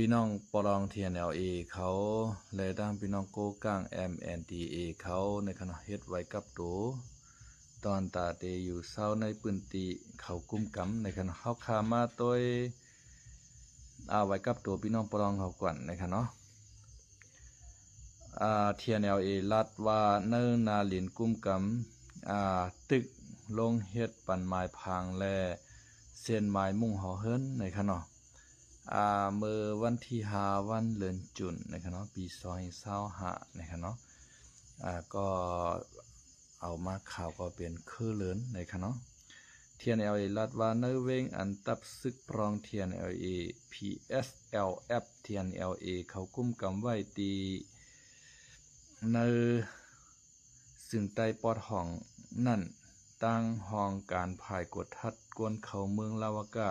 พี่น้องปรอง TNLA เขาและดังพี่น้องโกก้าง MNDA เขาในขณะเฮ็ดไว้กับตัวตอนตาเตอยู่เศร้าในปืนตีเขากุ้มกำในขณะเขาขามาตัวเอาไว้กับตัวพี่น้องปรองเขาก่อนนะครับเนาะTNLA ลัดว่าเนิ่นนาหลินกุ้มกำตึกลงเฮ็ดปันไม้พังและเส้นไม้มุ่งหอเฮิรนในขณะเมื่อวันที่5วันเดือนจุนนะครับเนาะปี2025นะครับเนาะก็เอามาข่าวก็เป็นคือเลินนะครับเนาะ TNLA ลัดว่าเนื้อเวงอันตับซึกปรอง TNLA PSLF TNLA เขากุ้มกำไว้ตีในซึ่งใต้ปอดห้องนั่นตั้งห้องการภายกดทัดกวนเขาเมืองลาวกะ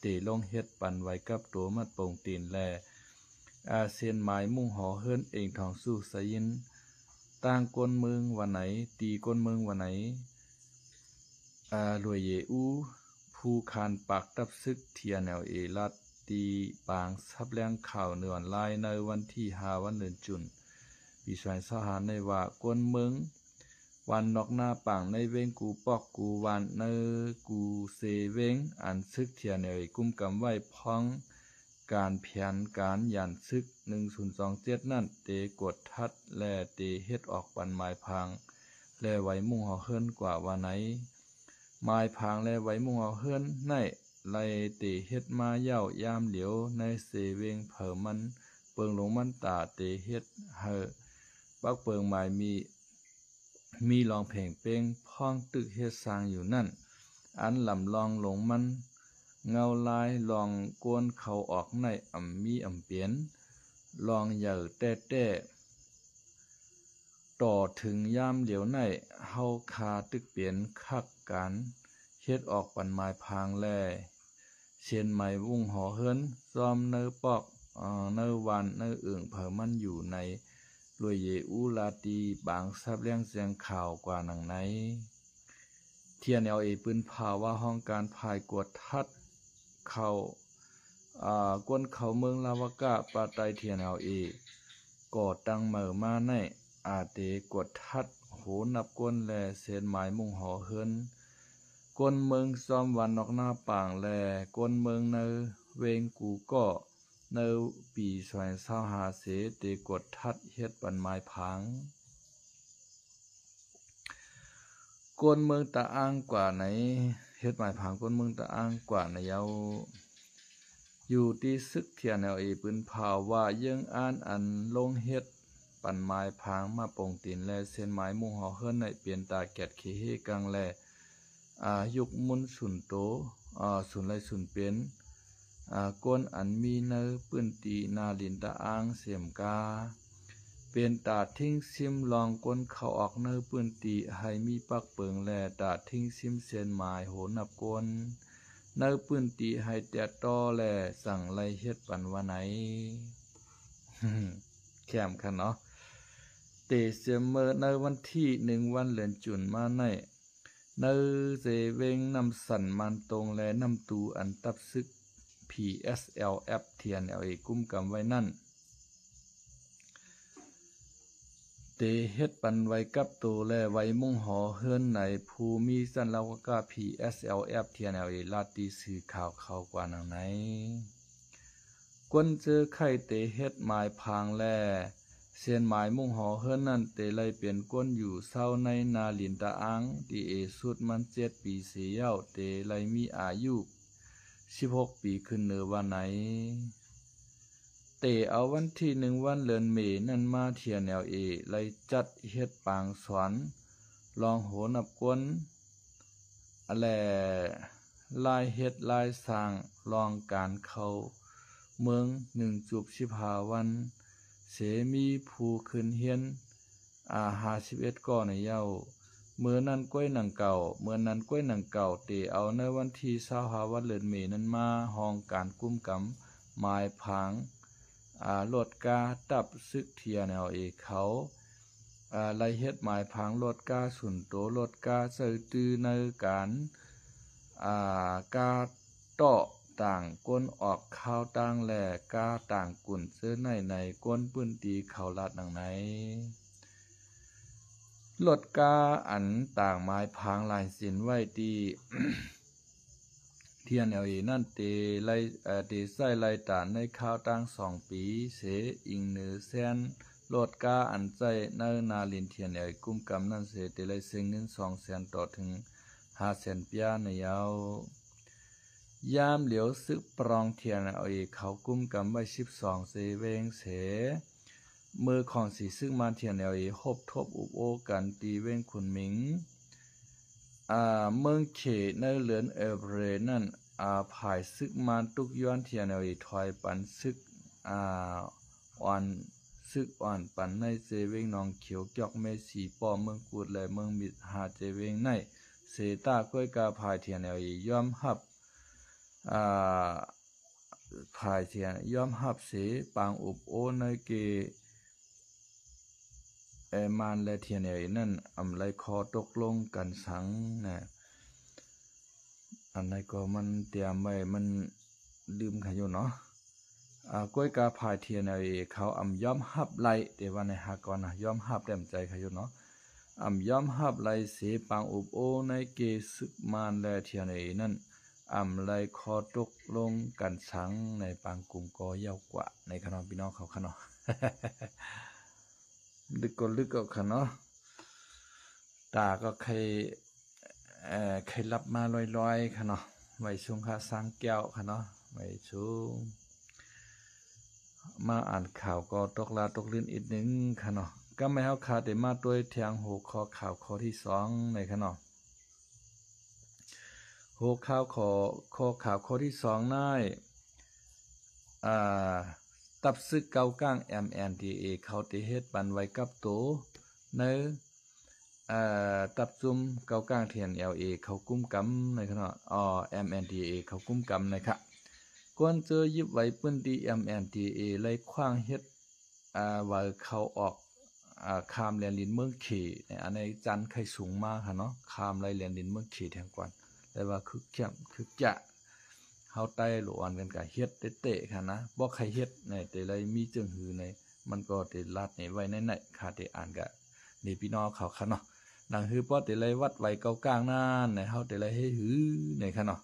เตลงเฮ็ดปันไว้กับตัวมัดโป่งตีนแลเซียนหมายมุ่งหอเฮิรนเองทองสู้สยินตั้งกวนเมืองวันไหนตีกวนเมืองวันไหนรวยเยอูผู้คานปากตับซึกTNLAลัดตีปางซับแรงข่าวเนือนลายในวันที่5วันเดือนจุนปี2025ในว่ากวนเมืองวันนอกหน้าป่างในเวงกูปอกกูวันเนกูเซเวงอันซึกTNLAกุ้มกำไว้พ้องการเพียนการยันซึก1027นั่นเตกดทัดและเตเฮ็ดออกปันไม้พังและไว้มุ่งหอเฮิรนกว่าว่าไหนไม้พังและไว้มุ่งหอเฮิรนในไล่เตเฮ็ดมาเย้ายามเหลียวในเซเวงเผอมันเปิงลงมันตาเตเฮ็ดเฮอปักเปิงไม้มีลองเพ่งเป้งพ้องตึกเฮ็ดสร้างอยู่นั่นอันลำลองลงมันเงาลายลองกวนเขาออกในมีเปียนลองเหย่อแต่ต่อถึงยามเหลียวในเฮาคาตึกเปลี่ยนคักการเฮ็ดออกปันไม้พางแลเช่นไม้วุ้งหอเฮิรนซ้อมเนอปอกเนอวันเนออึ่งเผอมันอยู่ในรวยเยอูลาตีบางซับเลี้ยงเสียงข่าวกว่าหนังไหนTNLAปืนพาว่าห้องการภายกวดทัดเข้ากวนเขาเมืองลาวกะปาไตTNLAก่อตั้งเหม่อมาในเตกวดทัดโหนับกวนแลเส้นหมายมุ่งหอเฮิรนกวนเมืองซ้อมวันนอกหน้าป่างแลกวนเมืองเนอเวงกูก็ในปี2025เสเตกดทัดเฮ็ดปันไม้พังกวนเมืองตะอ้างกว่าไหนเฮ็ดไม้พังกวนเมืองตะอ้างกว่าในเยาอยู่ที่ซึกTNLAปืนพาวว่ายังอันลงเฮ็ดปันไม้พังมาปงตีนและเส้นไม้มุ่งหอเฮิรนในเปลี่ยนตาแกดเคเฮกังแลยุกมุนสุนโตสุนไลสุนเป็นกวนอันมีเนอปื้นตีนาลินตะอ้างเสียมกาเป็นตาทิ้งซิมลองกวนเขาออกเนอปื้นตีให้มีปักเปิงแลตาทิ้งซิมเส้นหมายโหนับกวนเนอปื้นตีให้แต่ต่อแลสั่งไลเฮ็ดปันว่าไหน แคมคันเนาะเตเสมอในวันที่1วันเดือนจุนมาในเนอเจเวงนำสันมันตรงและนำตูอันตับซึกPSLF TNLAกุ้มกำไว้นั่นเตเฮ็ดปันไว้กับตัวและไว้มุ่งหอเฮิรนในภูมิสันลาวกะ PSLF TNLA ลาตีสื่อข่าวเขากว่าหนังไหนกวนเจอไข่เตเฮ็ดหมายพางแลเส้นหมายมุ่งหอเฮิรนนั่นเตเลยเปลี่ยนกวนอยู่เศร้าในนาลินตะอังตีสุดมัน7 ปีเสียาวเตเลยมีอายุ16 ปีขึ้นเนือวันไหนเตเอาวันที่1วันเดือนเมษนั่นมาTNLAเลยจัดเฮ็ดปางสอนลองโหนับกวนแลลายเฮ็ดลายสร้างลองการเข้าเมือง1.15วันเสมีผู้ขึ้นเฮียน51ก่อในเย้าเมื่อนั้นก้วยหนังเก่าเตเอาในวันที่25วันเดือนเมษนั้นมาห้องการกุ้มกำหมายพังรถกาตับซึกTNLAเขาไล่เฮ็ดหมายพังรถกาสุนโตรถกาเซอตื้อในการกาต่อ ต่างก้นออกข้าวต่างแหล่ก้าต่างกุ่นเสื้อในก้นปื้นตีเขาลาดหนังไหนลดกาอันต่างไม้พางลายสินไว้ตี เทียนเอนั่นเตไลเตใส่ไลตานในข้าวตั้ง2 ปีเสอิงเนือแซนโลดกาอันใจเนนาลินเทียนกุ้มกำนั่นเสเตไลเซงเงิน200,000ต่อถึง500,000ปีในยาวยามเหลียวซึกปรองเทียนเขากุ้มกำไว้12เสเวงเสมือของสีซึกมาเทียนหบทบอุบโอกันตีเวงขุนหมิงเมืองเขในเหลือนเบรนั่นภายซึกมันตุกย้อนเทียนถอยปันซึกอ่อนซึกอ่อนปันในเจเวงนองเขียวจอกเมสีปอเมืองกูดและเมืองมิดหาเจเวงในเสตาก้อยกาภายเทียนย่อมหับภายเทียนย่อมหับเสปางอุบโอในเกมานและเทียนนั่นไลคอตกลงกันสังนะอันไหนก็มันเตรียมไว้มันลืมกันอยู่เนาะก้อยกาภายเทียนเขาย่อมหับไลแต่ว่าในหากรย่อมหับเต็มใจกันอยู่เนาะย่อมหับไลเสปางอุบโอในเกศึกมานและเทียนนั่นไลคอตกลงกันสังในปางกลุ่มกอยาวกว่าในขนมพี่น้องเขาขนม ลึกก็ค่ะเนาะตาก็ใครรับมาลอยๆค่ะเนาะไว้ชุงค่าสร้างแก้วค่ะเนาะไว้ชุงมาอ่านข่าวก็ตกลื่นอีกนึงค่ะเนาะก็ไม่เอาขาดแต่มาด้วยแทงหัวข้อข่าวข้อที่2ในค่ะเนาะหัวข่าวข้อข่าวข้อที่2ได้ตับซึกเกาก้าง MNDAA เขาติเฮ็ดปันไว้กับโตในตับซุ่มเกาก้างเทียน LA เขากุ้มกำในขณะMNDAA เขากุ้มกำนะครับก้นเจอยิบไว้ปื้นดี MNDAA ไล่ขว้างเฮ็ดว่าเขาออกคามแลนลินเมืองเขอันในจันไข่สูงมากค่ะเนาะคามไล่แลนลินเมืองเขแทงก่อนแต่ว่าคึกเข้มคึกจะเฮาใต้หลวนกันกับเฮ็ดเตะค่ะนะบ่ใครเฮ็ดในแต่ไรมีจึงหือในมันก็ได้ลาดในไว้ในค่ะได้อ่านกะนี่พี่น้องเขาค่ะเนาะดังฮือป้อแต่ไรวัดไว้เกากลางนั่นในเฮาแต่ไรให้หือในค่ะเนาะ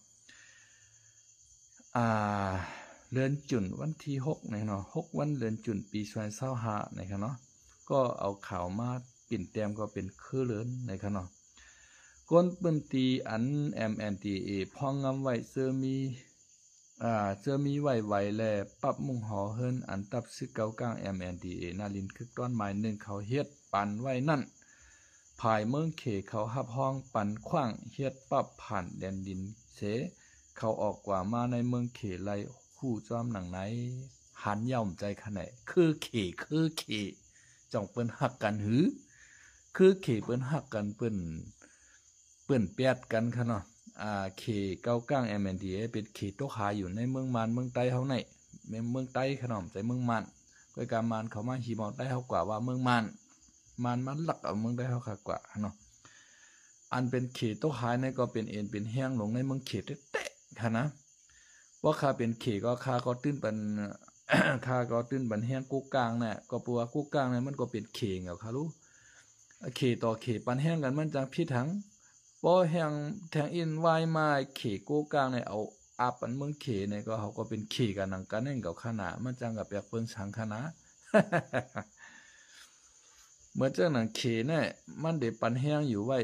เดือนจุ่นวันที่6ในเนาะ6วันเดือนจุ่นปี2025ในค่ะเนาะก็เอาข่าวมาปิ่นแต้มก็เป็นคือเลือนในค่ะเนาะก้นปื้นตีอัน MNDAA พองงำไว้เสื้อมีไหวแลปรับมุ่งหอเฮิรนอันตับซึกเกากลาง MNDAA นาลินคึกต้อนไม้1เขาเฮ็ดปันไว้นั่นภายเมืองเขเขาหับห้องปันขว้างเฮ็ดปรับผ่านแดนดินเสเขาออกกว่ามาในเมืองเขไลคู่จ้อมหนังไหนหันย่อมใจขนาดคือเขจ่องเปิ้นหักกันหือคือเขเปิ้นหักกันเปิ้นแปดกันค่ะเนาะเขเก้าก้าง MNDAA เป็นเขตกหาอยู่ในเมืองมานเมืองใต้เฮาในเมืองใต้ขนมใจเมืองมานก้อยการมานเขามาหีมอได้เฮากว่าว่าเมืองมานหลักเอาเมืองได้เฮาค่ะกว่าเนาะอันเป็นเขตตกหาในก็เป็นเป็นแห้งลงในเมืองเขตเตะค่ะนะว่าค่าเป็นเขก็ค่าก็ตื้นปัน ค่าก็ตื้นปันแห้งกุ๊กกลางน่ะก็ปัวกุ๊กกลางเนี่ยมันก็เป็นเขงเอาค่ะรู้เขต่อเขปันแห้งกันมันจังพิถังบ่แห่งแทงอินวายมาเขโกกลางในเอาอาปันเมืองเขเนี่ยก็เขาก็เป็นเขกันนังกันนั่นกับขนามันจังกับอยากเปิ้นสังคณะ เมื่อเจ้าหนังเขเนี่ยมันได้ปันแห้งอยู่ไว้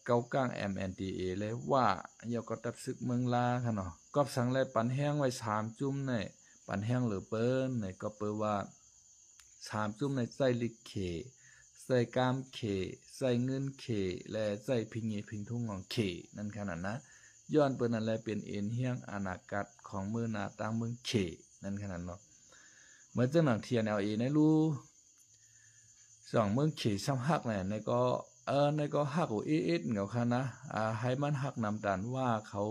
เกากลาง MNDAA เลยว่าอย่าก็ตับซึกเมืองลาค่ะเนาะก็สั่งเลยปันแห้งไว้3จุ่มเนี่ยปันแห้งหรือเปิ้นเนี่ยก็เปิ้นว่า3จุ่มในใส่ลิกเขใส่กามเขใส่เงินเขและใส่พิงเงพิงทุ่งของเขนั่นขนาดนะย้อนเปิ้นนั่นแหละเป็นเอ็นเฮียงอนาคตของมือหน้าต่างเมืองเขนั่นขนาดเนาะเมื่อเจ้าหนังเทียน LA ในรู้2เมืองเขซ้ำฮักเนี่ยในก็ฮักโอเอสเหงาค่ะนะให้มันฮักนำตานว่าเขา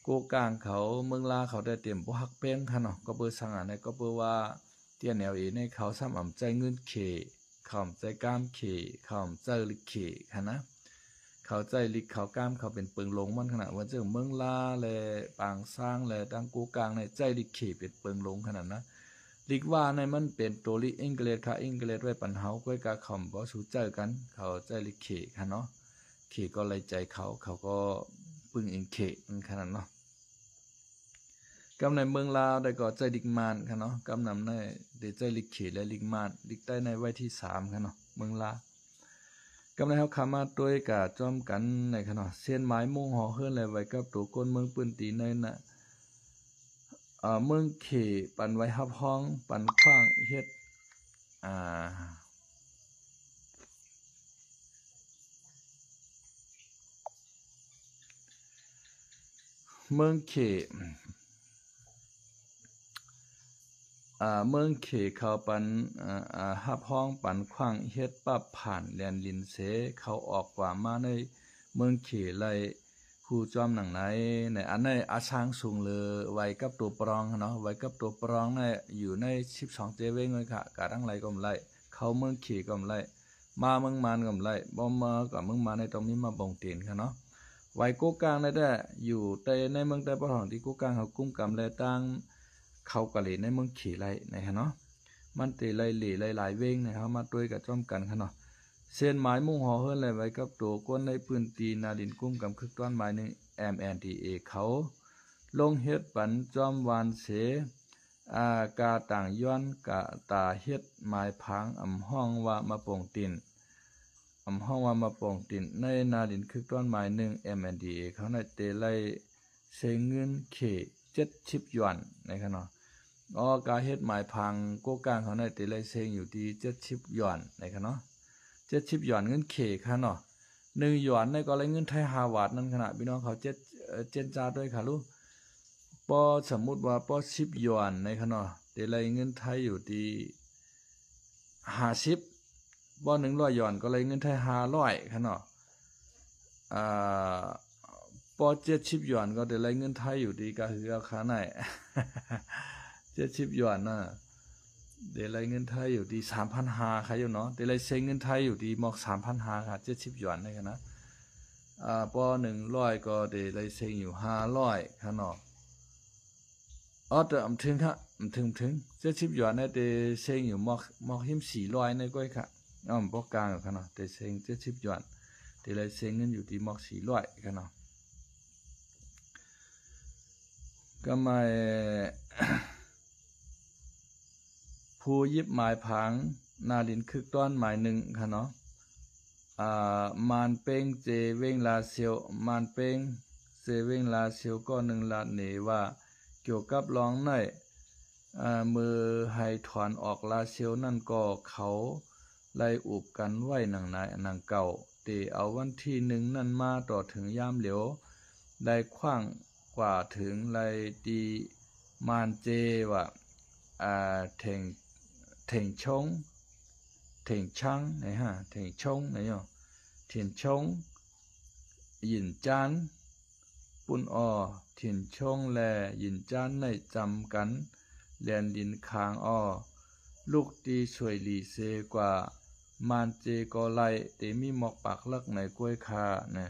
โกกลางเขาเมืองลาเขาได้เตรียมบ่ฮักเป้งค่ะเนาะก็เปิ้นสั่งอันนี้ก็เปิ้นว่าเทียน LA ในเขาซ้ำใจเงินเขข้ามใจกามเขข้ามใจลิเขค่ะนะ เขาใจลิกเขาก้ามเขาเป็นเปิงลงมันขนาดว่าเจ้าเมืองลาแลปางสร้างแลดังกูกลางในใจลิกเขเป็นเปิงลงขนาดนะลิกว่าในมันเป็นตัวลิอังกฤษค่ะอังกฤษไว้ปันเฮาก้อยกาคอมบ่สู้เจอกันเขาใจลิกเขค่ะเนาะเขก็เลยใจเขาก็ปึงเองเขขนาดเนาะกำในเมืองลาวได้ก็ใจลิกมานค่ะเนาะกำนำในได้ใจลิกเขและลิกมานลิกใต้ในไว้ที่3ค่ะเนาะเมืองลาวกำในเฮาขามาด้วยกะจอมกันในขนาดเส้นไม้มุ่งห่อเฮือนและไว้กับตัวก้นเมืองปืนตีในน่ะเมืองเขปันไว้ฮับห้องปันขว้างเฮ็ดเมืองเขเมืองเขเขาปันฮับห้องปันขว้างเฮ็ดปับผ่านแลนลินเสเขาออกกว่ามาในเมืองเขไลผู้จอมหนังไหนในอันในอาช้างสูงเลยไว้กับตัวปรองเนาะไว้กับตัวปรองในอยู่ใน12เจเวงเลยค่ะกะทั้งไหลก็ไหลเขาเมืองเขก็ไหลมาเมืองมานก็ไหลบ่มากับเมืองมานในตรงนี้มาบ่งตีนค่ะเนาะไว้กูกลางในได้อยู่แต่ในเมืองแต่ปรองที่กูกลางเขากุ้มกำและตั้งเขากะเหลในเมืองเขไหลนะคะเนาะมันเตไหลเหล่หลายเวงนะครับมาด้วยกับจอมกันค่ะเนาะเส้นไม้มุ่งห่อเฮือนเลยไว้กับตัวก้นในพื้นตีนาดินกุ้มกำคึกต้อนไม้หนึ่ง MNDA เขาลงเฮ็ดปันจอมวานเสกาต่างย้อนกะตาเฮ็ดไม้พังห้องว่ามาโป่งตินห้องว่ามาโป่งตินในนาดินคึกต้อนไม้หนึ่ง MNDA เขาในเตไลเสงเงินเข70หยวนนะครับเนาะกาเฮ็ดไม้พังโกกลางเขาในเตไลเสงอยู่ที่70หยวนนะครับเนาะ70หยวนเงินเขค่ะเนาะ1หยวนในก็เลยเงินไทย5 บาทนั่นขณะพี่น้องเขาเจนจาด้วยค่ะลูกปอสมมุติว่าปอ10หยวนในค่ะเนาะแต่เลยเงินไทยอยู่ที่50ปอ100หยวนก็เลยเงินไทย500ค่ะเนาะปอ70หยวนก็แต่เลยเงินไทยอยู่ที่ก็คือราคาไหน70หยวนน่ะเดี๋ยวไรเงินไทยอยู่ที่3,500ค่ะอยู่เนาะเดี๋ยวไรเซ็งเงินไทยอยู่ที่หมอก3,500ค่ะ70หยวนได้กันนะปอ100ก็เดี๋ยวไรเซ็งอยู่500ค่ะเนาะแต่ถึงค่ะถึง70หยวนเนี่ยเดี๋ยวเซ็งอยู่หมอกหิม400ในก้อยค่ะปอกกลางค่ะเนาะเดี๋ยวเซ็ง70หยวนเดี๋ยวไรเซ็งเงินอยู่ที่หมอก400ค่ะเนาะก็ไม่ผู้ยิบหมายผังนาดินคึกต้อนหมายหนึ่งค่ะเนาะมานเป้งเจเวงลาเซียวมานเป้งเจเวงลาเซียวก็1 ล้านเนว่าเกี่ยวกับร้องในมือให้ถอนออกลาเซียวนั่นก็เขาไล่อุบกันไว้หนังเก่าเตเอาวันที่1นั่นมาต่อถึงยามเหลียวได้ขว้างกว่าถึงไล่ตีมานเจว่าเถงชงเถงช่างไหนฮะเถงชงไหนเนาะเถียนชงหยินจานปุ่นเถียนชงแลหยินจานในจำกันแลนดินคางลูกตีช่วยหลีเซกว่ามานเจก็ไลเตมีหมอกปากลักในกล้วยคาเนี่ย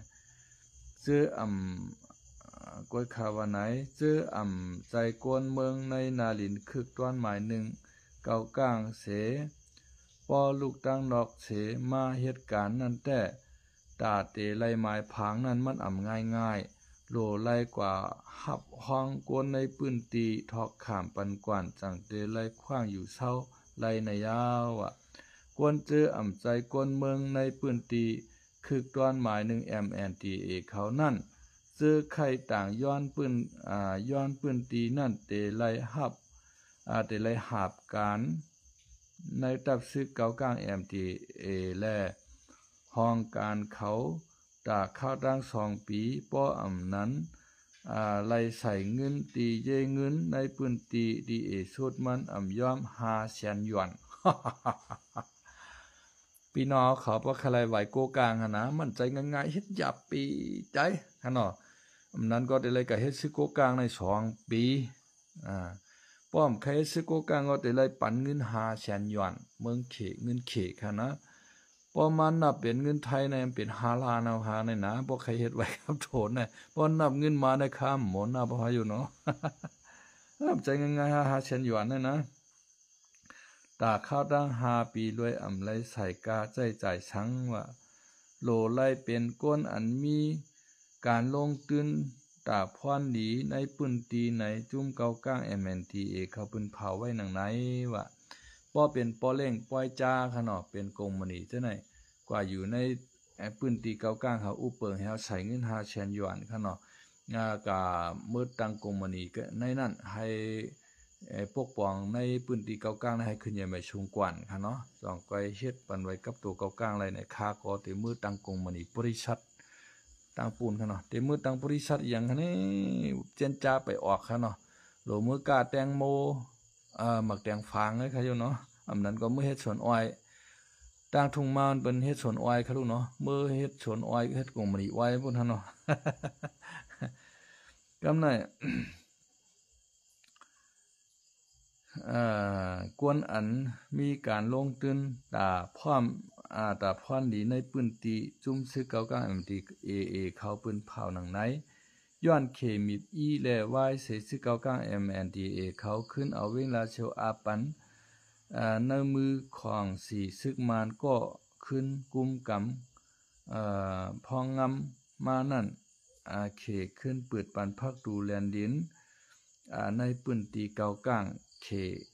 ซื้อกล้วยคาวันไหนซื้อใจกวนเมืองในนาลินคึกต้อนหมายหนึ่งเก่ากลางเสปอลูกตั้งนอกเสมาเหตุการณ์นั้นแต่ตาเตไลไม้ผางนั้นมันง่ายโลไลกว่าหับห้องกวนในปื้นตีทอกขามปันกวนจังเตไลขว้างอยู่เศร้าไลในยาวกวนเจอใจกวนเมืองในปื้นตีคึกต้อนหมายหนึ่ง MNDA เขานั่นซื้อไข่ต่างย้อนปืนตีนั่นเตไลหับเตไลหาบการในตับซึกเก่ากลาง MDA และห้องการเขาตาเข้าตั้ง2 ปีป้อนั้นไล่ใส่เงินตีเยเงินในปืนตีดีเอสุดมันย้อม500,000หยวน พี่น้องเขาปะคลายไหวโกกลางนะมันใจง่ายๆเฮ็ดหยับปีใจฮะเนาะนั้นก็ได้เลยกับเฮ็ดซึโกกลางใน2 ปีป้อมใครซึโกกลางก็ได้เลยปันเงิน500,000หยวนเมืองเขเงินเขค่ะนะ พอมันนับเป็นเงินไทยในเป็น5 ล้านเอาหาในนะบ่ใครเฮ็ดไว้ครับโถนน่ะพอนับเงินมาได้ค้ามหมอนับบ่อยู่เนาะ ใจง่ายๆ5เช่นหยวนนั่นนะตาข้าวตั้ง5 ปีรวยอำไรใส่กาใจจ่ายชังว่าโลไล่เป็นก้นอันมีการลงทุนตาพรดีในปื้นตีในจุ่มเกาก้าง MNTA เขาปืนเผาไว้หนังไหนว่าป้อเป็นป้อเล่งป้อยจ้าขนาดเป็นกงมณีเจ้าไหนกว่าอยู่ในปื้นตีเกาก้างเขาอุเปิงให้เขาใส่เงิน5 เช่นหยวนขนาดกามืดตังกงมณีก็ในนั้นให้ปกป้องในปื้นตีเกาก้างให้ขึ้นใหญ่ไม่ชุงกวนค่ะเนาะสองก้อยเฮ็ดปันไว้กับตัวเกาก้างอะไรในคาก็เตมือตังกงมณีบริษัทตังปูนค่ะเนาะเตมือตังบริษัทอย่างนี้เจนจ้าไปออกค่ะเนาะโหลมือกาแตงโมหมักแตงฟางเลยค่ะโยเนาะอำนั้นก็มือเฮ็ดสวนอ้อยต่างทุ่งมาเป็นเฮ็ดสวนอ้อยค่ะลูกเนาะมือเฮ็ดสวนอ้อยเฮ็ดกงมณีอ้อยพุ่นค่ะเนาะ กำไนกวนอันมีการลงทุนตาพร้อมตาพรดีในปื้นตีจุ่มซื้อเก่าก้าง MNTA เขาปืนเผาหนังไหนย้อนเคมีอีและวายเสซื้อเก่าก้าง MNTA เขาขึ้นเอาเวลาเชียวอาปันในมือของสีซึกมานก็ขึ้นกุมกำพองงำมานั่นเขขึ้นเปิดปันพักดูแลนดินในปื้นตีเก่าก้างเข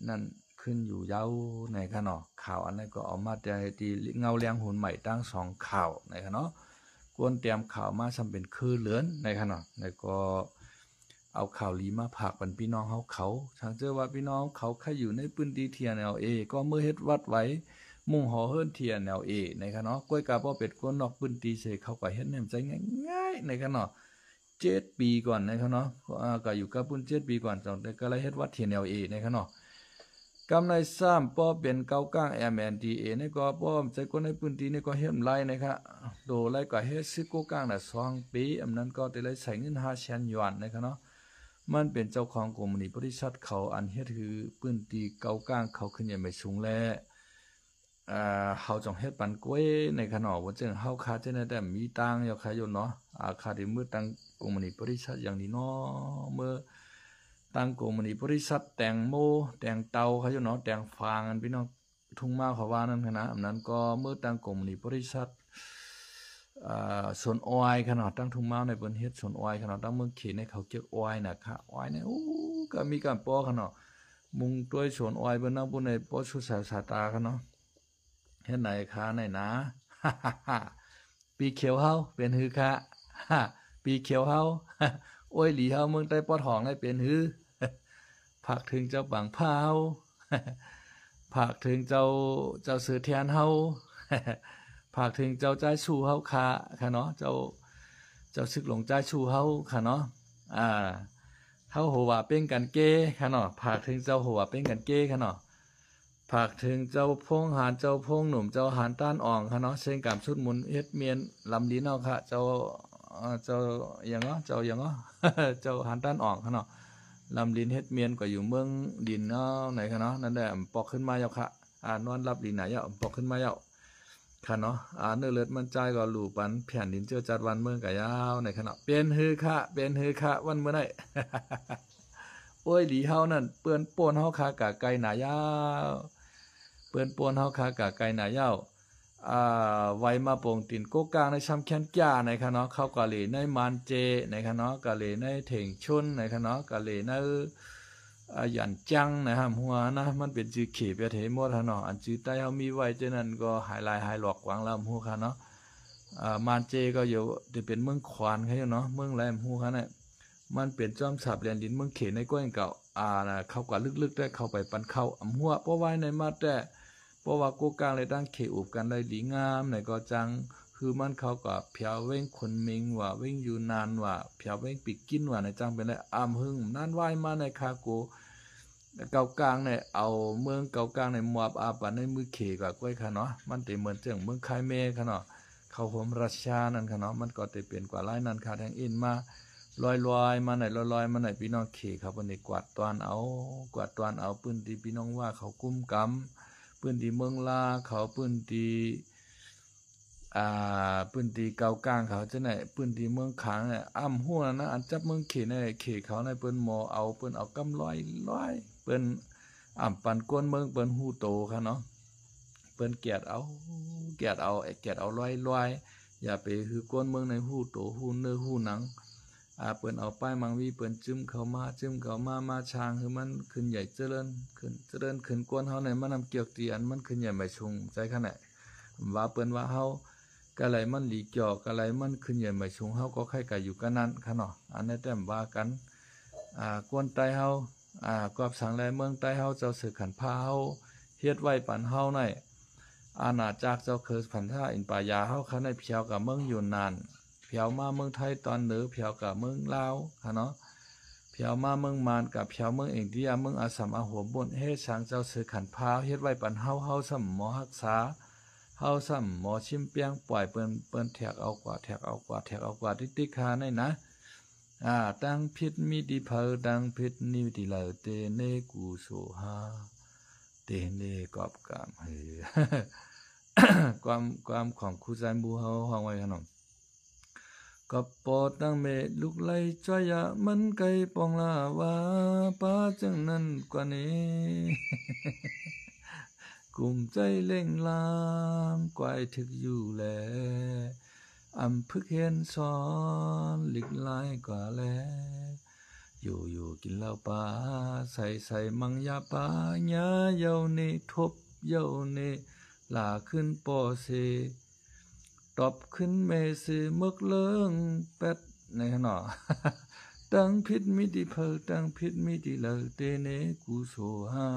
นั่นขึ้นอยู่ยาวในค่ะเนาะข่าวอันนั้นก็เอามาแต่ที่เงาเลี้ยงหุ่นใหม่ตั้ง2ข่าวในค่ะเนาะกวนเตรียมข่าวมาซ้ำเป็นคือเหลือนในค่ะเนาะแล้วก็เอาข่าวลีมาผากปันพี่น้องเขาทางเจอว่าพี่น้องเขาใครอยู่ในปื้นตี TNLA ก็เมื่อเฮ็ดวัดไว้มุ่งหอเฮิรน TNLA ในค่ะเนาะก้อยกาบ่เป็ดกวนนอกปื้นตีเสเขาก็เฮ็ดแนมใจง่ายๆในค่ะเนาะ7 ปีก่อนนะครับเนาะก็อยู่กับปุ้น7 ปีก่อนจังแต่ก็เลยเฮ็ดวัด TNLA นะครับเนาะกำใน3ป้อเป็นเกาก้าง MNTA นี่ก็ป้อใจคนในพื้นที่นี่ก็เฮ็ดไล่นะครับโดไล่ก็เฮ็ดซึกโกก้างน่ะ2 ปีอำนั้นก็ได้เลยใช้เงิน5 แสนหยวนนะครับเนาะมันเป็นเจ้าของกรมบริษัทเขาอันเฮ็ดคือพื้นที่เกาก้างเขาขึ้นใหญ่ไม่สูงแลเฮาจงเฮ็ดปันกล้วยในขนอว่าจึงเฮาคาจะได้มีตังอยู่ค่ะอยู่เนาะคาได้มือตังกรมบริษัทอย่างนี้เนาะเมื่อตั้งกรมบริษัทแตงโมแตงเตาค่ะอยู่เนาะแตงฟางอันพี่น้องทุ่งมาเขาว่านั่นคณะอันนั้นก็เมื่อตั้งกรมบริษัทสวนอ้อยขนาดตั้งทุ่งมาในเปิ้นเฮ็ดสวนอ้อยขนาดตั้งเมืองเขตในเขาเก็บอ้อยน่ะค่ะอ้อยเนี่ยก็มีการป้อขนาดมุงด้วยสวนอ้อยเบิ่นนำผู้ในป้อชุดสายตาค่ะเนาะเฮ็ดไหนคะไหนนะ ปีเขียวเฮาเป็นฮือคะ ปีเขียวเฮา โอ้ยหลีเฮาเมืองใต้ปอทองให้เป็นฮือ ผักถึงเจ้าปังพาว ผักถึงเจ้าเสือแทนเฮา ผักถึงเจ้าใจชูเฮาค่ะเนาะเจ้าซึกหลงใจชูเฮาค่ะเนาะเฮาโหว่าเป็นกันเก้ค่ะเนาะผักถึงเจ้าโหว่าเป็นกันเก้ค่ะเนาะผักถึงเจ้าพงหานเจ้าพงหนุ่มเจ้าหานต้านอ่องค่ะเนาะเส้นกามชุดมุนเฮ็ดเมียนลำลิ้นเอาค่ะเจ้าอย่างเนาะเจ้าอย่างเนาะ เจ้าหานต้านอ่องค่ะเนาะลำลิ้นเฮ็ดเมียนก็อยู่เมืองดินเนาะไหนค่ะเนาะนั่นแหละปอกขึ้นมาเยาค่ะนอนรับลิ้นไหนเยาปอกขึ้นมาเยาค่ะเนาะเนื้อเลือดมันใจก็หลู่ปันแผ่นดินเจอจัดวันเมืองกะยาวในขณะเป็นฮือค่ะเป็นฮือค่ะวันเมื่อไหร่ โอ้ยหลีเฮานั่นเปื้อนป่นเฮาคากะไก่หนายาวเปื้อนป่นเฮาคากะไก่หนายาวไว้มาโป่งตินโกกลางในช้ำแค้นจ้าในคะเนาะเข้ากะเหลในมานเจในคะเนาะกะเหลในเถ่งชุนในคะเนาะกะเหลในหยันจังนะครับหัวนะมันเป็นจือเขประเทศหมดฮะเนาะอันจือใต้เฮามีไว้เจนั้นก็หายลายหายหลอกหวังลำฮู้ค่ะเนาะมานเจก็อยู่ที่เป็นเมืองขวานค่ะเนาะเมืองแหลมฮู้ค่ะเนี่ยมันเป็นจอมสับเรียนดินเมืองเขในก้อยเก่านะเข้ากว่าลึกๆได้เข้าไปปันเข้าอำหัวเพราะไว้ในมาแต่เพราะว่ากูกลางเลยตั้งเขอุบกันได้หลีงามในก็จังคือมันเขาก็เพียวเว้งคนมิงว่าเว้งอยู่นานว่าเพียวเว้งปิกกินว่าในจังเป็นไรหึงนั่นไหวมาในคาโกเก่ากลางเนี่ยเอาเมืองเก่ากลางในมวบปันในมือเขกับก้อยค่ะเนาะมันแต่เหมือนเจังเมืองคายเมค่ะเนาะเขาผมรัชชานั่นค่ะเนาะมันก็แต่เปลี่ยนกว่าไล่นั่นค่ะแทงอินมาลอยมาไหนลอยมาไหนพี่น้องเขครับวันนี้กวาดตอนเอาปืนที่พี่น้องว่าเขากุ้มกำปืนที่เมืองลาเขาปืนที่ ปืนตีเกากลางเขาจะไหนปืนตีเมืองขางเนี่ยอ้ำหัวนะอันจับเมืองเขในเขเขาในเปิ้นหมอเอาเปิ้นเอากำร้อยเปิ้นปันกวนเมืองเปิ้นฮู้โตค่ะเนาะเปิ้นเกียดเอาร้อยอย่าไปคือกวนเมืองในฮู้โตฮู้เนื้อฮู้หนังเปิ้นเอาป้ายมังวีเปิ้นจึ้มเข้ามามาช้างคือมันขึ้นใหญ่เจริญขึ้นกวนเฮาในมันนำเกี่ยวเตียนมันขึ้นใหญ่ไม่ชุงใจขนาดว่าเปิ้นว่าเฮากะไหลมันหลีเกี่ยวกะไหลมันขึ้นใหญ่ไม่ชุงเฮาก็ใครกะอยู่กันนั้นค่ะเนาะอันนี้แต้มว่ากันกวนไตเฮากอบสังแลเมืองใต้เฮาเจ้าสือขันพาเฮาเฮ็ดไว้ปันเฮาในอาณาจักรเจ้าเคยพันธะอินปายาเฮาคันได้เพียวกับเมืองยูนนานเพียวมาเมืองไทยตอนเหนือเพียวกับเมืองลาวค่ะเนาะเพียวมาเมืองมานกับเพียวเมืองอินเดียเมืองอาสัมอาหัวบนเฮ็ดช้างเจ้าสือขันพาเฮ็ดไว้ปันเฮาซ้ำหมอรักษาเฮาซ้ำหมอชิมเปียงปล่อยเปิ้นแทกเอากว่าติ๊กๆคาในนะดังพิษมีดีเพอดังพิษนิวดีเลเตเนกูโซฮาเตเนกอบกามเฮ ความของครูใจมูเฮาห้องไว้ขนมกับปอดดังเมลุกไล่จ้อยะมันไกปองลาวาป้าจังนั้นกว่านี้ กลุ่มใจเล่งลางกวายถึกอยู่แลพึกเห็นซ้อนหลีกลายกว่าแลอยู่กินเหล้าปลาใส่มังยาปลาญาเยานี่ทบเยานี่หลาขึ้นปอเซตอบขึ้นเมซมึกเลิงเป็ดในขณะ ดังพิษมิดิเพอดังพิษมิดิเลเตเนกูโซฮา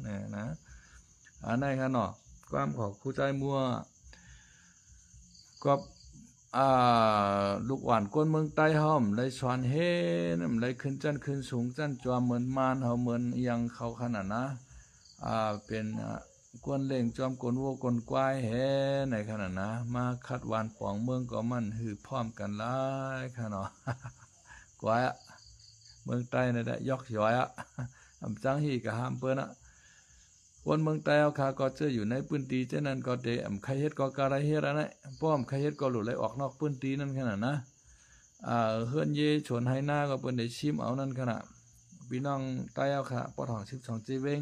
เนี่ยนะในขณะความของครูใจมัวก็ลูกหวานก้นเมืองใต้ห้อมเลยสอนเฮนเลยขึ้นจันขึ้นสูงจันจวมเหมือนมานเฮาเหมือนยังเขาขนาดนะเป็นกวนเล่งจอมกวนวัวกวนควายเฮในขนาดนะมาคัดหวานปองเมืองก็มันหือพร้อมกันหลายค่ะเนาะ กวายเมืองใต้นี่แหละยอกย้อยจังฮีก็ห้ามเปิ้นคนเมืองใต้เอาขาก็เจออยู่ในพื้นที่เช่นนั้นก็เดใครเฮ็ดก็กะไรเฮ็ดอันนั้นป้อมใครเฮ็ดก็หลุดไหลออกนอกพื้นที่นั่นขนาดนะเฮือนเยชวนให้หน้าก็เปิ้นได้ชิมเอานั่นขนาดพี่น้องใต้เอาขาปอทอง12จีเวง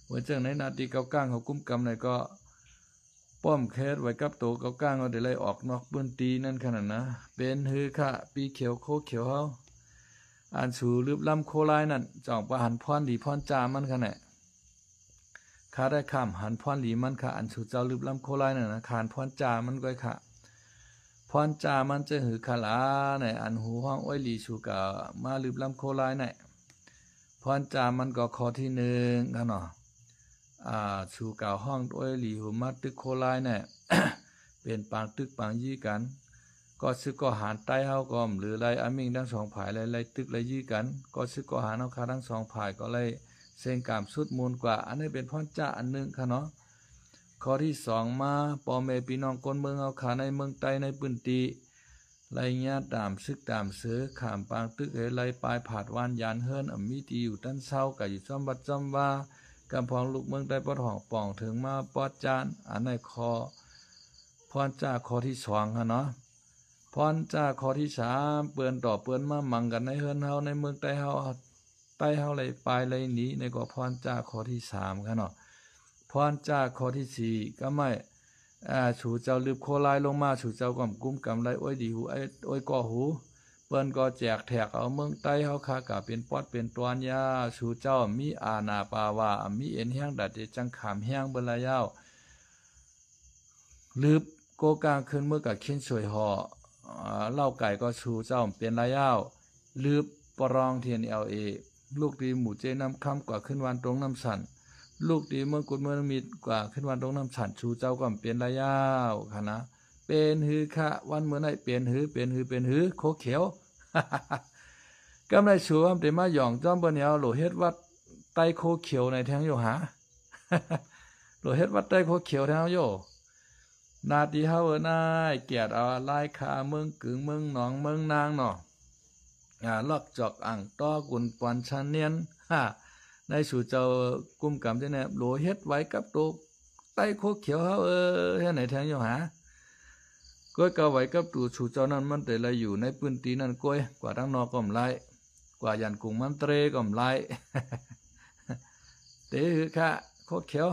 เหมือนจังในนาทีเก้าก้างเขากุ้มกำในก็ป้อมแคสไว้กับโตเก้าก้างก็ได้ไหลออกนอกพื้นที่นั่นขนาดนะเป็นฮือค่ะปีเขียวโคเขียวเฮาสู่ลืบลำโคลายนั่นจ่องประหันพรดีพรจามันขนาดข้าได้ข้ามหันพรหลีมันค่ะอันสู่เจ้าลืบลำโคลายนั่นนะขานพรจามันก้อยค่ะพรจามันจะหือคาลาในอันหูห้องอ้อยหลีสู่กะมาลืบลำโคลายในพรจามันก็ข้อที่หนึ่งค่ะเนาะสู่กะห้องอ้อยหลีหูมาตึกโคลายเนี่ย เป็นปางตึกปางยี่กันก็ซึกก็หารใต้เฮาก็หรือไรอามิงทั้งสองฝ่ายไรตึกไรยี่กันก็ซึกก็หารเฮาคาทั้งสองฝ่ายก็ไรเส้นกามสุดมูลกว่าอันนี้เป็นพรจ้าอันหนึ่งค่ะเนาะข้อที่สองมาปอเมพี่น้องคนเมืองเอาขาในเมืองใต้ในพื้นที่ไรเงี้ยตามซึกตามเสือขามปางตึกไรปลายผาดวานยานเฮิรนมีตีอยู่ตั้นเศร้ากับอยู่จอมบัดจอมว่ากำพองลูกเมืองใต้ปอดห้องป่องถึงมาปอดจานอันในคอพรจ้าข้อที่สองค่ะเนาะพรจ้าข้อที่สามเปือนต่อเปือนมามั่งกันในเฮิรนเฮาในเมืองใต้เฮาใต้เฮาเลยปลายเลยหนีในก็พรจ้าข้อที่สามค่ะเนาะพรจ้าข้อที่สี่ก็ไม่สู่เจ้าลืบโคลายลงมาสู่เจ้าก่อมกุ้มกำไรอ้อยดีหูอ้อยก่อหูเปิ้นก็แจกแถกเอาเมืองใต้เฮาคากะเป็นปอดเป็นตวนยาสู่เจ้ามีอาณาปาวามีเอ็นแห้งดัดจังขามแห้งเบิ่นละยาวลืบโกกลางขึ้นเมื่อกับขิ้นสวยห่อเล่าไก่ก็สู่เจ้าเป็นละยาวลืบปรองเทียนLAลูกดีหมู่เจน้ำค่ำกว่าขึ้นวันตรงน้ำสันลูกดีเมืองกุดเมืองมีกว่าขึ้นวันตรงน้ำสันชูเจ้าก็เปลี่ยนระยะค่ะนะเป็นหือค่ะวันเมื่อไหร่เปลี่ยนหือโคเขียว กำไรชูว่าเต็มมาหย่องจอมเบอร์เนียวโหลเฮ็ดวัดไตโคเขียวในแทงโยหา โหลเฮ็ดวัดไตโคเขียวแทงโยนาทีเฮานายเกียรติเอาลายขาเมืองกึ่งเมืองหนองเมืองนางเนาะลอกจอกอ่างต้อกุนปอนชันเนียนในสู่เจ้ากุ้มกำที่เนี่ยโหลเฮ็ดไว้กับตัวไต้โคเขียวเฮาเฮ็ดไหนแทงอยู่หา ก้อยกะไว้กับตู่ชูเจ้านั้นมันแต่ละอยู่ในพื้นที่นั้นก้อยกว่าทั้งนอกก็มไล่กว่ายันกุงมันเตรก็มไล่ เตคือค่ะโคตรเขียว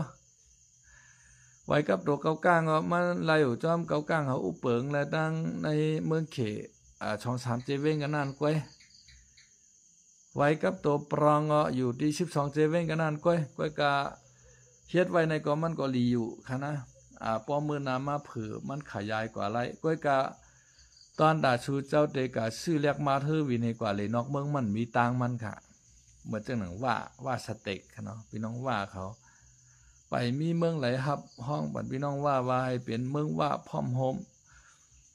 ไว้กับตัวเกาก้างก็มันไล่อยู่จอมเกาก้างเขาอุเปิงและดังในเมืองเขช่อง3เจเว้งกันนั่นก้อยไว้กับตัวปรองก็อยู่ที่12เจเว้งกันนั่นก้อยกะเฮ็ดไว้ในก็มันก็ลีอยู่ค่ะนะป้อมือน้ำมาผือมันขยายกว่าไรก้อยกะตอนดาชูเจ้าเตกะชื่อเรียกมาเธอวินให้กว่าเลยนอกเมืองมันมีตังมันค่ะเหมือนจังหนังว่าสเต็กค่ะเนาะพี่น้องว่าเขาไปมีเมืองไหลฮับห้องบัดพี่น้องว่าให้เป็นเมืองว่าพร้อมโฮม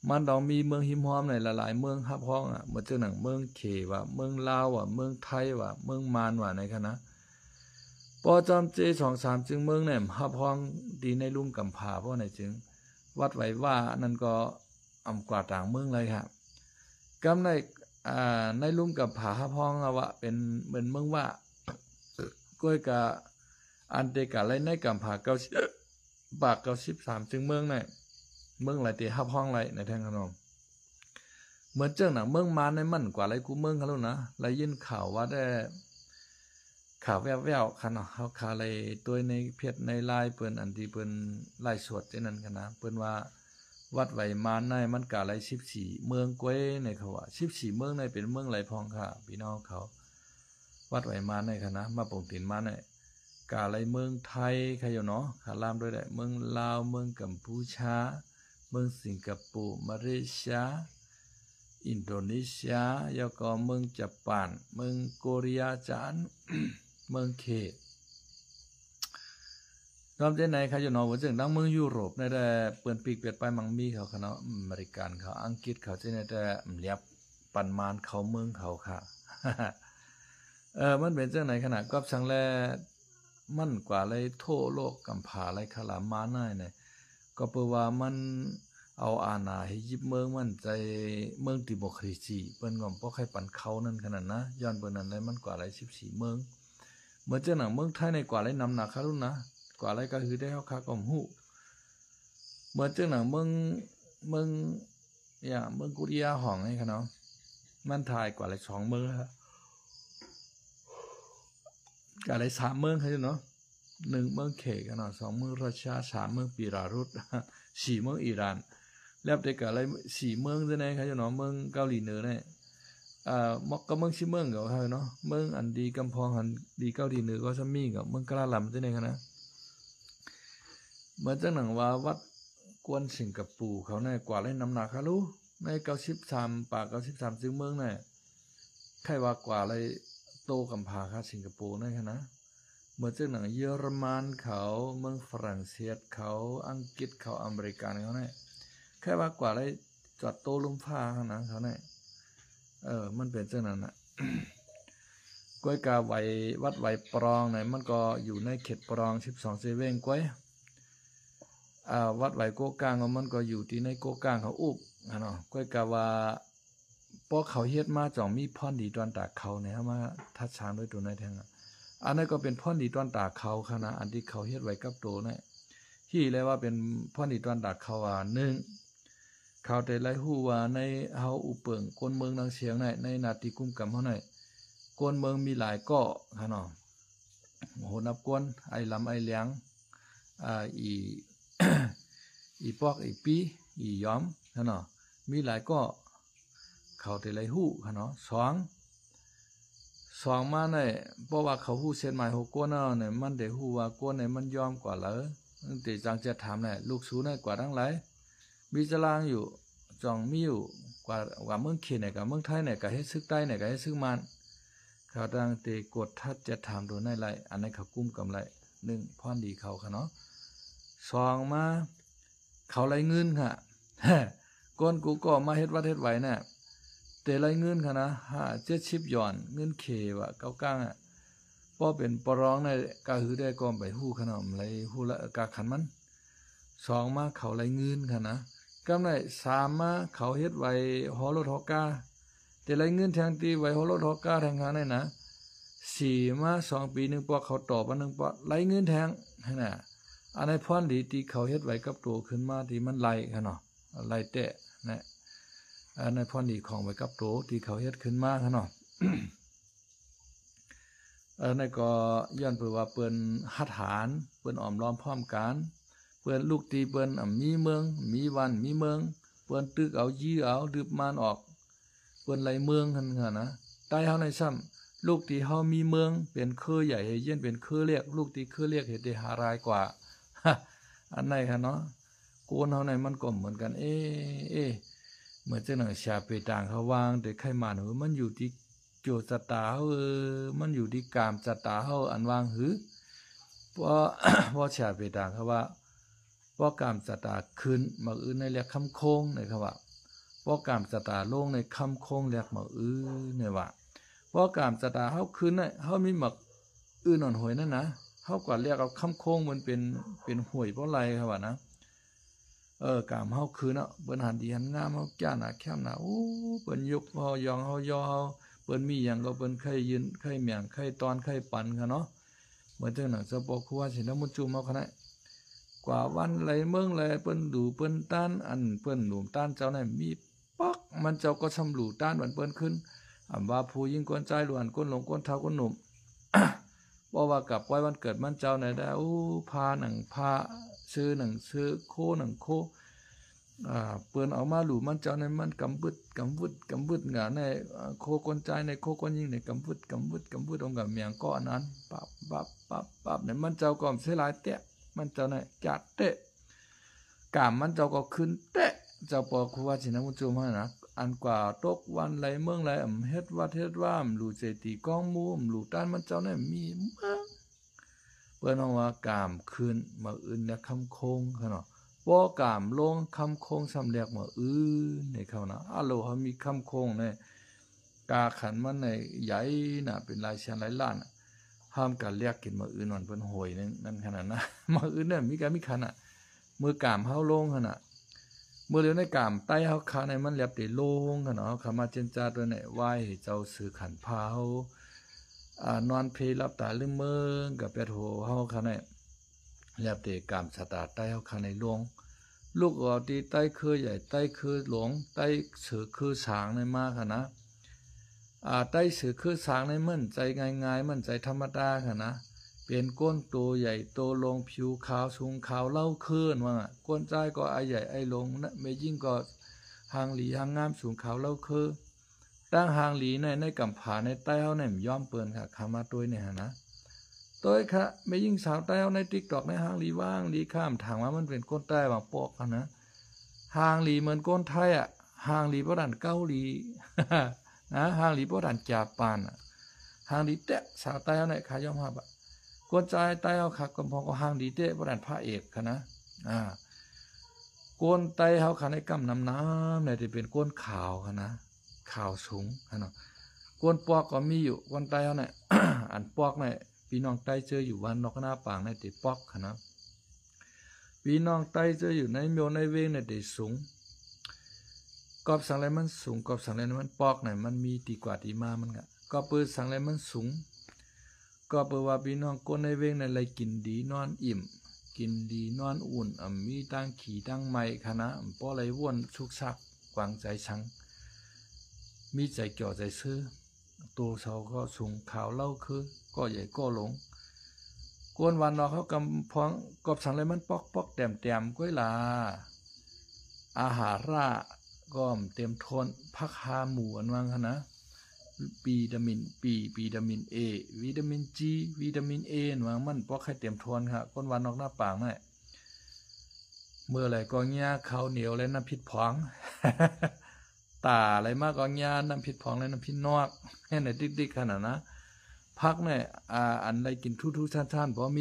มันต้องมีเมืองหิมหอมในหลายๆเมืองฮับห้องเหมือนจังหนังเมืองเขว่าเมืองลาวเมืองไทยเมืองมานในค่ะนะปอจอมเจ2-3จึงเมืองเนี่ยฮับห้องดีในลุ่มกำผาเพราะไหนจึงวัดไว้ว่านั่นก็กว่าต่างเมืองเลยครับกำในลุ่มกับผาฮับห้องว่าเป็นเหมือนเมืองว่าก้อยกะอันเตกะไรในกำผา93จึงเมืองเนี่ยเมืองไหลเตฮับห้องไหลในแทงขนมเหมือนเจ้าหนังเมืองมาในมั่นกว่าไรกูเมืองเขาแล้วนะไรยินข่าวว่าได้ข่าวแววๆค่ะเนาะเขาข่าวอะไรตัวในเพจในไลน์เปิ้นอันที่เปิ้นไล่สวดที่นั่นกันนะเปิ้นว่าวัดไหวมาในมันกะไร14เมืองก้วยในเขาว่า14เมืองในเป็นเมืองไหลพองค่ะพี่น้องเขาวัดไหวมาในค่ะนะมาปงตินมาในกะไรเมืองไทยใครอยู่เนาะขาลามด้วยได้เมืองลาวเมืองกัมพูชาเมืองสิงคโปร์มาเลเซียอินโดนีเซียแล้วก็เมืองญี่ปุ่นเมืองเกาหลีจานเมืองเขตรอบเจไหนเขาอยู่เนาะว่าจึงดังเมืองยุโรปในแต่เปิ่นปีกเปียดไปมังมีเขาเนาะอเมริกันเขาอังกฤษเขาเจในแต่เรียบปันมานเขาเมืองเขาค่ะ มันเป็นจังไหนขนาดก็สังแลมันกว่าเลยทั่วโลกกำผาไรขลามาหน้าเนี่ยก็เปว่ามันเอาอาณาให้ยิบเมืองมันใจเมืองดิโมคราซีเปิ้นก็บ่ใครปันเขานั่นขนาดนะย้อนเปิ้นนั้นเลยมันกว่าไร14เมืองเหมือนจังหนังเมืองไทยในกว่าไรนำหนักค่ะรุ่นนะกว่าไรก็คือได้เฮาค่าก็ฮู้เหมือนจังหนังเมืองอย่างเมืองกุริยาห้องให้ค่ะเนาะมันถ่ายกว่าไร2เมืองฮะกว่าไร3เมืองค่ะเนาะ1เมืองเขกันเนาะ2เมืองรัสเซีย3เมืองปิรารุส4เมืองอิหร่านแล้วแต่ก็อะไร4เมืองจังได๋ค่ะเนาะเมืองเกาหลีเหนือเนี่ยมอกก็เมืองชิเมืองก็ค่ะเนาะเมืองอันดีกำพองอันดีเกาหลีเหนือก็ซัมมีก็เมืองกะลาลำจังได๋ค่ะนะเหมือนจังหนังว่าวัดกวนสิงคโปร์เขาเนี่ยกว่าเลยน้ำหนักค่ะรู้ใน93ปาก93ซึ่งเมืองเนี่ยใครว่ากว่าเลยโตกำพาค่ะสิงคโปร์นั่นค่ะนะเหมือนจังหนังเยอรมันเขาเมืองฝรั่งเศสเขาอังกฤษเขาอเมริกันเขาเนี่ยแค่ว่ากว่าเลยจอดโตลมฟ้าค่ะนะเขาเนี่ยมันเป็นจังนั้นน่ะ ก้อยกาไหววัดไหวปรองเนี่ยมันก็อยู่ในเขตปรอง12เซเว่นก้อยวัดไหวโกกลางมันก็อยู่ที่ในโกกลางเขาอุบเนาะก้อยกาว่าพอเขาเฮ็ดมาจ่องมีพรดีตอนตากเขาเนี่ยมาทัดช้างด้วยตัวในแทงอันนั้นก็เป็นพรดีตอนตากเขาค่ะนะอันที่เขาเฮ็ดไว้กับตัวเนี่ยที่เลยว่าเป็นพรดีตอนตากเขาว่า1เขาแต่ไรฮู้ว่าในเฮาอุเปิงคนเมืองนางเสียงในนาทีกุมกำเฮาในกวนเมืองมีหลายเกาะค่ะเนาะโหนับกวนไอลำไอเลียงอี อีปอกอีปีอีย้อมค่ะเนาะมีหลายเกาะเขาแต่ไรฮู้ค่ะเนาะ2มาในเพราะว่าเขาฮู้เส้นหมาย6กวนเนาะเนี่ยมันได้ฮู้ว่ากวนเนี่ยมันยอมกว่าเหรอตั้งแต่จังจะถามแหละลูกสูในกว่าทั้งหลายมีตารางอยู่จ่องมีอยู่กว่าเมืองเขตเนี่ยกับเมืองไทยเนี่ยก็เฮ็ดซึกใต้เนี่ยก็เฮ็ดซึกมันเขาดังเตกดทัดจะถามโดยในไรอันนี้เขากุ้มกำไร1พรดีเขาค่ะเนาะ2มาเขาไรเงินค่ะ ก้นกูก็มาเฮ็ดวัดเฮ็ดไหวเนี่ยแต่ไรเงินค่ะนะ70หย่อนเงินเขว่าเก้ากลางพอเป็นปรองในกะหือได้ก็ไปฮู้ขนมไรฮู้ละกะขันมัน2มาเขาไรเงินค่ะนะกำไร3มาเขาเฮ็ดไว้ฮอรถฮอกาแต่ไรเงินแทงตีไว้ฮอรถฮอกาแทงหาได้นะ4มา2ปี1ปอเขาตอบว่า1ปอไรเงินแทงหั่นน่ะอันในพรดีที่เขาเฮ็ดไว้กับตัวขึ้นมาที่มันไหลค่ะเนาะ ไรเตะนะในพรดีของไว้กับโตที่เขาเฮ็ดขึ้นมาเนาะ ในก็ย้อนเปิดว่าเปิ้นหัดหารเปิ้นอ้อมล้อมพร้อมกันเปิ้นลูกตีเปิ้นมีเมืองมีวันมีเมืองเปิ้นตึกเอายื้อเอาดึบมานออกเปิ้นไหลเมืองหั่นนะใต้เฮาในซ้ำลูกตีเฮามีเมืองเป็นเครือใหญ่ให้เย็นเป็นเครือเรียกลูกตีเครือเรียกเฮ็ดได้หารายกว่า อันไหนค่ะเนาะโกนเฮาในมันก็เหมือนกันเหมือนจังหนังชาเปต่างเขาวางแต่ไขมันมันอยู่ที่โจสตามันอยู่ที่กามสตาเฮาอันวางหือเพราะชาเปต่างเขาว่าเพราะกามสตาขึ้นมาอื่นในเรียกคำโค้งในเขาว่าเพราะกามสตาลงในคำโค้งเรียกมาอื่นในว่าเพราะกามสตาเฮาขึ้นน่ะเฮามีหมักอื่นอ่อนหวยนั่นนะเฮาก็เรียกเอาคำโค้งมันเป็นหวยเพราะไรครับว่านะกามเฮาคืนเนาะเปิ้นหันดีหันงามเฮาจ้าหน้าแคมหน้าโอ้เปิ้นยกเฮายองเฮายอเฮาเปิ้นมีหยังก็เปิ้นไข่ยืนไข่เมียงไข่ตอนไข่ปันค่ะเนาะเหมือนจังหนังสปอครัวสินมุจุมาคณะกว่าวันไหลเมืองไหลเปิ้นดูเปิ้นต้านอันเปิ้นหนุ่มต้านเจ้านั้นมีปักมันเจ้าก็ชำรูต้านวันเปิ้นขึ้นอำว่าผู้ยิ่งกวนใจหลวนก้นหลงก้นเท้าก้นหนุ่ม บ่ว่ากลับไว้วันเกิดมันเจ้าไหนได้พาหนังพาซื้อหนังซื้อโคหนังโคเปิ้นเอามาหลู่มันเจ้าในมันกำบึดงาในโคคนใจในโคคนยิ่งในกำบึดองกับเมียงก้อนนั้นปับในมันเจ้าก็เสียหลายเตะมันเจ้าในจัดเตะกามมันเจ้าก็ขึ้นเตะเจ้าปอครูว่าสินะมุจุมานะอันกว่าตกวันไหลเมืองไหลเฮ็ดว่าหลู่เจตีกองมูหลู่ต้านมันเจ้าในมีเมืองเปิ้นเอาว่ากามขึ้นมาอื่นเนี่ยคำโคงเขาเนาะบ่กามลงคำโคงสำเร็จมาอื่นในเขานะโลเฮามีคำโคงในกาขันมันในใหญ่น่ะเป็นหลายแสนหลายล้านห้ามการเรียกกินมาอื่นวันเพิ่นโหยนั่นขนาดนะมาอื่นเนี่ยมีคันน่ะมือกามเฮาลงขนาดเมื่อเร็วในกามใต้เฮาคาในมันเรียบได้ลงขนาดเฮาขามาเจนจาตัวไหนไหว้เจ้าสื่อขันพานอนเพลรับตาลืมเมืองกับเป็ดโหเฮาคาในเรียบได้กามสตาใต้เฮาคาในลงลูกออกที่ใต้คือใหญ่ใต้คือหลวงใต้สือคือสางในมาค่ะนะใต้สือคือสางในมั่นใจง่ายๆมั่นใจธรรมดาค่ะนะเป็นก้นตัวใหญ่โตลงผิวขาวสูงขาวเล่าคืนว่าก้นใจก็ไอใหญ่ไอลงนะไม่ยิ่งก็หางหลีหางงามสูงขาวเล่าคือตั้งหางหลีในกำผาในใต้เฮาในย่อมเปิ้นค่ะขามาตัวเนี่ยนะตัวค่ะไม่ยิ่งสาวใต้เฮาใน TikTok ในหางหลีว่างหลีข้ามถามว่ามันเป็นก้นใต้บางปอกกันนะหางหลีเหมือนก้นไทยอ่ะหางหลีบ่ดันเกาหลี นะหางหลีบ่ดันญี่ปุ่นหางหลีแตะสาวใต้เฮาในขายอมรับกวนใจใต้เฮาคักกำพองก็หางดีเตะบ่ดันพระเอกค่ะนะกวนใต้เฮาคันในกำน้ำเนี่ยที่เป็นกวนขาวค่ะนะขาวสูงค่ะเนาะกวนปอกก็มีอยู่กวนใต้เฮาเนี่ย อันปอกเนี่ยพี่น้องใต้เจออยู่วันนอกหน้าปางในที่ปอกค่ะนะพี่น้องใต้เจออยู่ในเมียวในเวงในที่สูงกอบสังไรมันสูงกอบสังไรมันปอกเนี่ยมันมีตีกว่าตีมามันก็เปิดสังไรมันสูงก็เปิดว่าพี่น้องก้นในเวงในไรกินดีนอนอิ่มกินดีนอนอุ่นมีตั้งขี่ตั้งไม้คณะป้อไรว่นชุกชักกวางใจชังมีใจเกี่ยวใจซื้อตัวเสาก็สูงขาวเล่าคือก็ใหญ่ก็หลงกวนวันเราเขากำพองกอบสังไรมันปอกแต้มก้อยลาอาหาระก็เต็มทนพักหาหมูอันวังนะวิตามิน B วิตามิน A วิตามิน G วิตามิน A หวังมันปอกให้เต็มทวนค่ะก้นวันนอกหน้าปางนี่เมื่อไหร่ก็เงี้ยข้าวเหนียวและน้ำพริกผอง ตาอะไรมากก็เงี้ยน้ำพริกผองและน้ำพริกนอกแค่ไหนดิกๆขนาดนะพักเนี่ยอันใดกินทุๆท่านๆเพราะ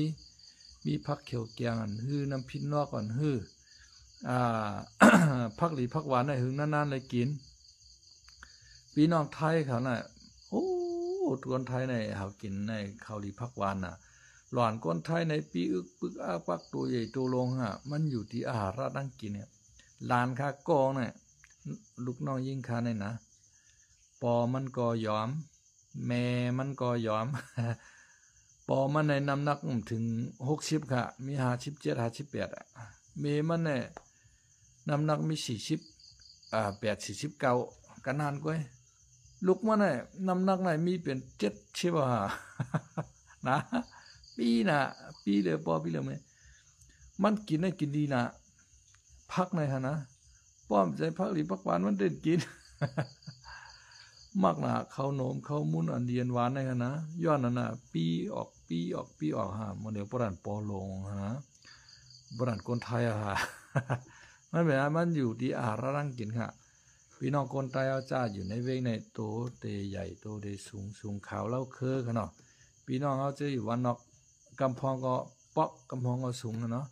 มีพักเขียวแกงอันฮื้อน้ำพริกนอกก่อนฮื้อพักหลีพักหวานในหึงนานๆเลยกินพี่น้องไทยเขาน่ะคนไทยในเขากินในข้าวหลีพักหวานน่ะหลอนคนไทยในปีอึกปึกอาปักตัวใหญ่ตัวลงมันอยู่ที่อาหารนั่งกินเนี่ยลานค้ากองเนี่ยลูกน้องยิ่งค้าในนะปอมันก็ยอมแม่มันก็ยอม ปอมันในน้ำหนักถึง60ค่ะมี57 58เมมันเนี่ย น้ำหนักมี80 49กันนานกว่าลูกมันน่ะน้ำหนักไหนมีเป็น7ใช่ป่ะ นะปีเลยปอปีเลยมั้ยมันกินได้กินดีนะพักในฮะนะป้อมใจพักหรือพักหวานมันเด็ดกิน มากนะข้าวหนมข้าวมุนอันเดียนหวานในฮะนะย้อนนั่นน่ะปีออกฮะมันเดี๋ยวปรันปอลงฮะปรันคนไทยอะฮะ มันเป็นมันอยู่ที่อาหารร่างกินค่ะพี่น้องคนไทยเอาจ้าอยู่ในเวงในโตเตใหญ่โตเดสูงขาวเล่าเคอค่ะเนาะพี่น้องเอาจะอยู่วันนอกกำพองก็ปอกกำพองก็สูงนะเนาะ